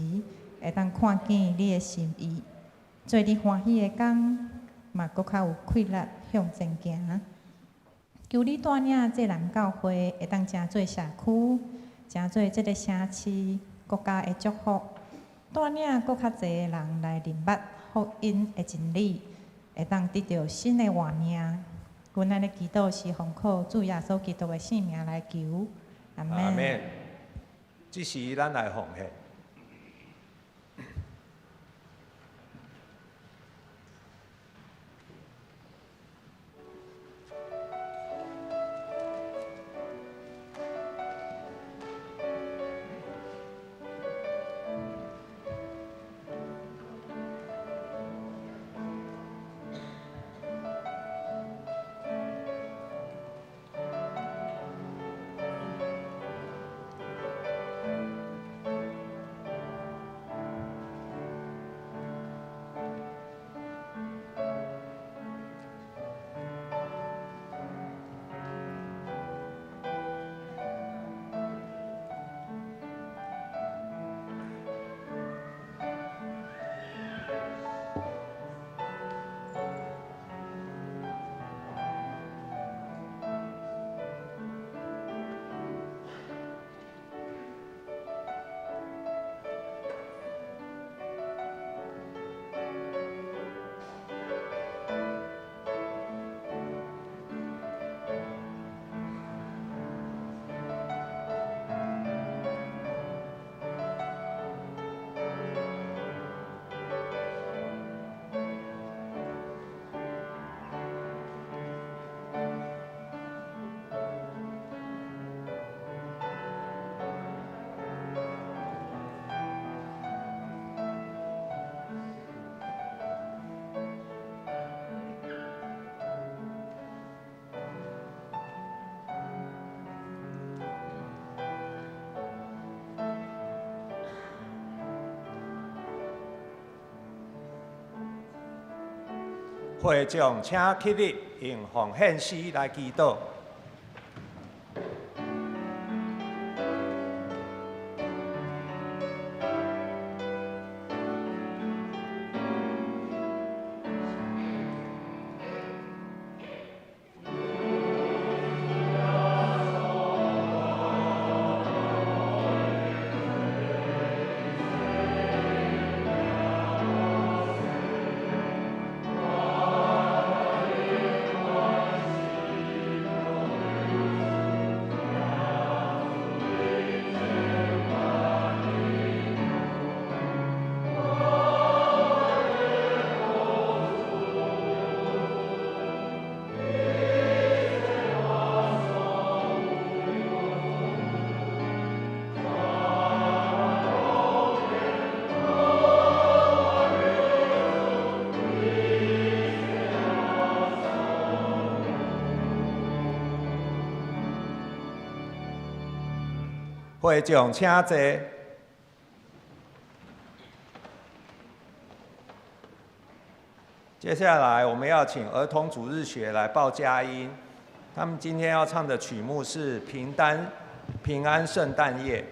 S6: 会当看见你的心意，做你欢喜的工，嘛搁较有气力向前行。求你带领这南教会会当真做社区，真做这个城市国家的祝福，带领搁较侪的人来认捌福音的真理，会当得到新的活命。阮安尼祈祷是奉靠主耶稣基督的圣名来求，阿门。
S2: 阿门。这时咱来奉献。会长请起立，用奉献诗来祈祷。会长请坐。接下来我们要请儿童主日学来报佳音，他们今天要唱的曲目是平安圣诞夜。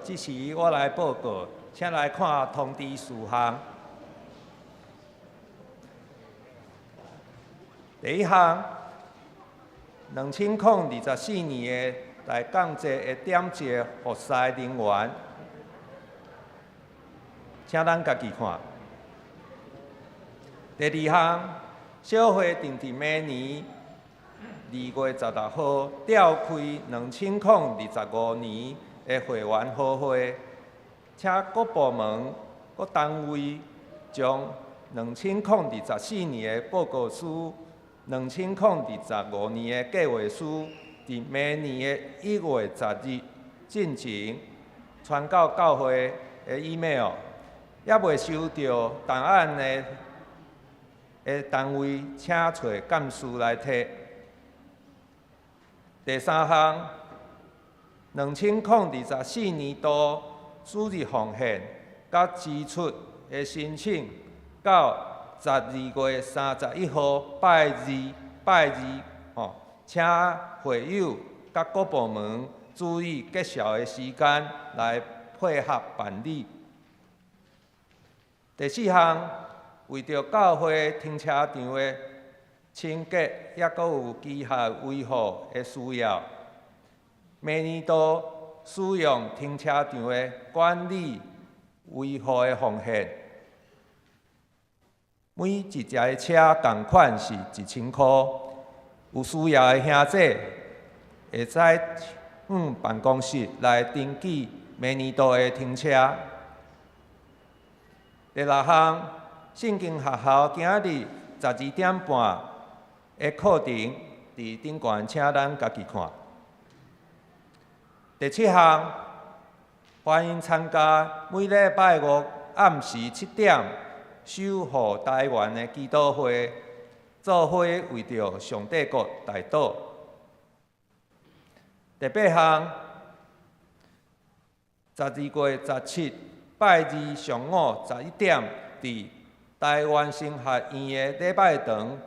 S2: 即时我来报告，请来看通知事项。第一项，2024年的大港节的点节服侍人员，请咱家己看。第二项，小会定伫明年2月16号召开2025年的会员好会，请各部门、各单位将2024年的报告书、2025年的计划书，伫明年的1月10日进前传到教会的 email， 也未收到档案的单位，请找干事来摕。第三项，2024年度主日奉献甲支出的申请，到12月31号拜二，请会友甲各部门注意结销的时间来配合办理。第四项，为着教会停车场的清洁，也阁有机械维护的需要，明年度使用停车场的管理维护的奉献，每一台车共款是1000块。有需要的兄弟会使办公室来登记明年度的停车。第六项，圣经学校今日12点半的课程伫顶悬，请咱家己看。第七项，欢迎参加每礼拜五暗时7点守护台湾的祈祷会，做伙为着上帝国代祷。第八项，12月17拜二上午11点，伫台湾神学院的礼拜堂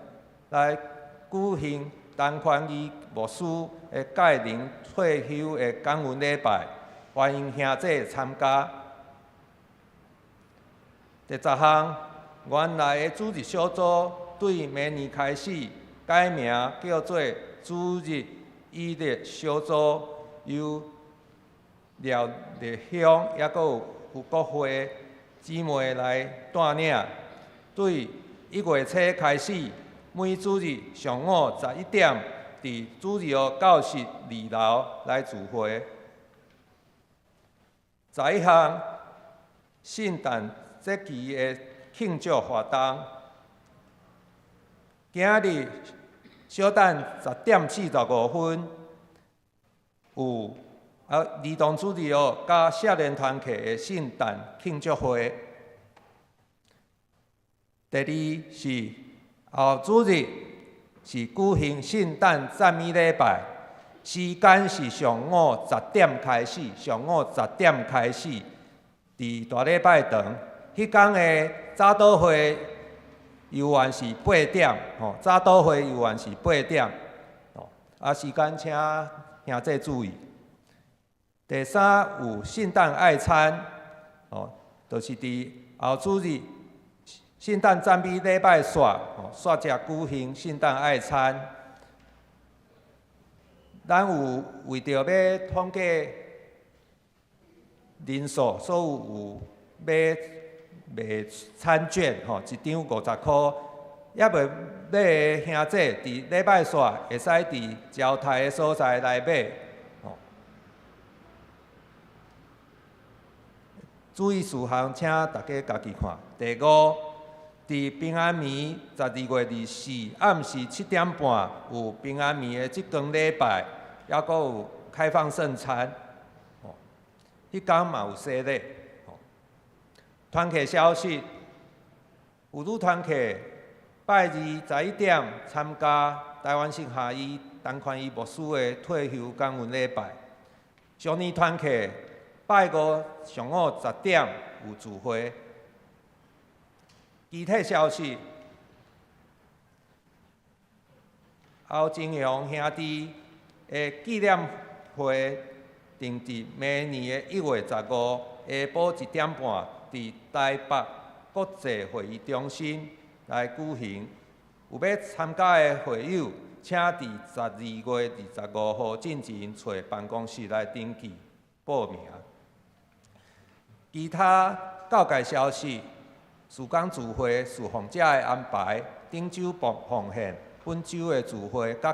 S2: 来举行陈宽义牧师的届龄退休的感恩礼拜，欢迎兄弟参加。第10项，原来的主日小组对明年开始改名叫做主日伊列小组，由廖立香也阁有傅国辉姊妹来带领。对1月初开始，每主日上午11点，伫主日学教室2楼来聚会。11项，圣诞节期的庆祝活动。今日小等10点45分，有儿童主日学甲少年团契的圣诞庆祝会。第二是后主日是举行圣诞赞美礼拜，时间是上午10点开始，上午10点开始，伫大礼拜堂。迄天的早祷会游玩是8点，早祷会游玩是8点，时间请兄弟注意。第三有圣诞爱餐，就是伫后主日圣诞赞美礼拜煞，煞只举行圣诞爱餐。咱有为着要统计人数，所有买餐券，一张50块。也未买的兄弟，伫礼拜煞会使伫招待的所在来买。注意事项，请大家家己看。第5，伫平安暝12月24暗时7点半有平安暝的即光礼拜，还阁有开放圣餐。迄天嘛有洗礼。团契消息，有女团契拜二11点参加台湾圣学院陈宽义牧师的退休感恩礼拜。少年团契拜五上午10点有聚会。具体消息，后金荣兄弟的纪念会定伫明年的1月15下晡1点半，伫台北国际会议中心来举行。有要参加的会友，请伫12月25号进前找办公室来登记报名。其他教界消息，曙光聚会侍奉者的安排，顶周奉献，本周的聚会甲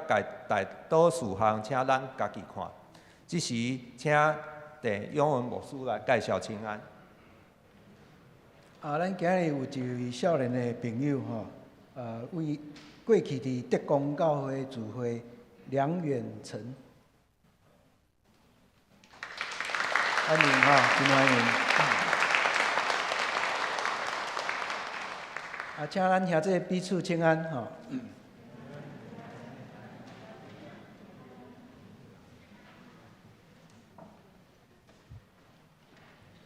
S2: 大多数项，请咱家己看。这时，请郑永文牧师来介绍请安。
S5: 咱今日有一位少年的朋友吼，为过去伫德光教会聚会梁远成，欢迎哈，真欢迎。请咱兄弟彼此请安吼。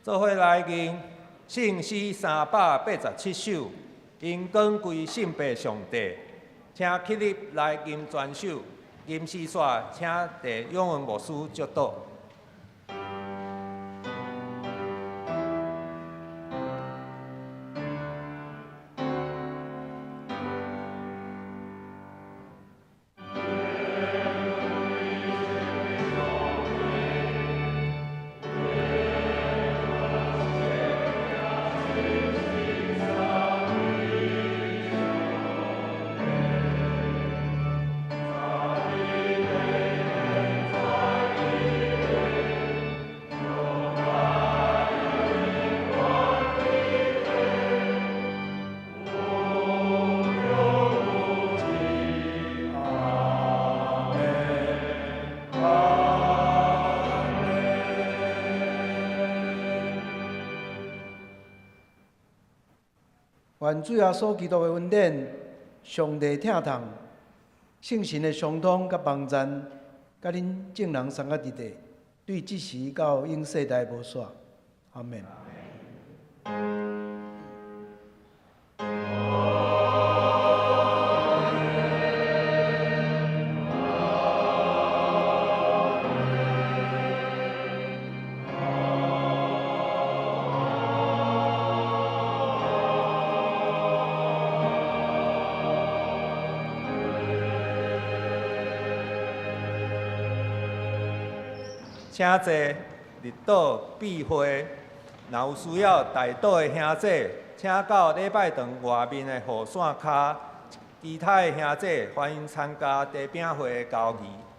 S2: 做伙来念圣诗387首，因光归圣父上帝。请起立来念全首，念诗煞，请弟永文牧师祝祷。
S5: 愿主耶稣基督的恩典、上帝疼痛、圣神的相通甲帮赞，甲恁众人三个伫地，对即时到永世代无煞。阿门。
S2: 请坐，日岛闭会。若有需要代祷的兄弟，请到礼拜堂外面的雨伞骹。其他的兄弟欢迎参加地饼会的交易。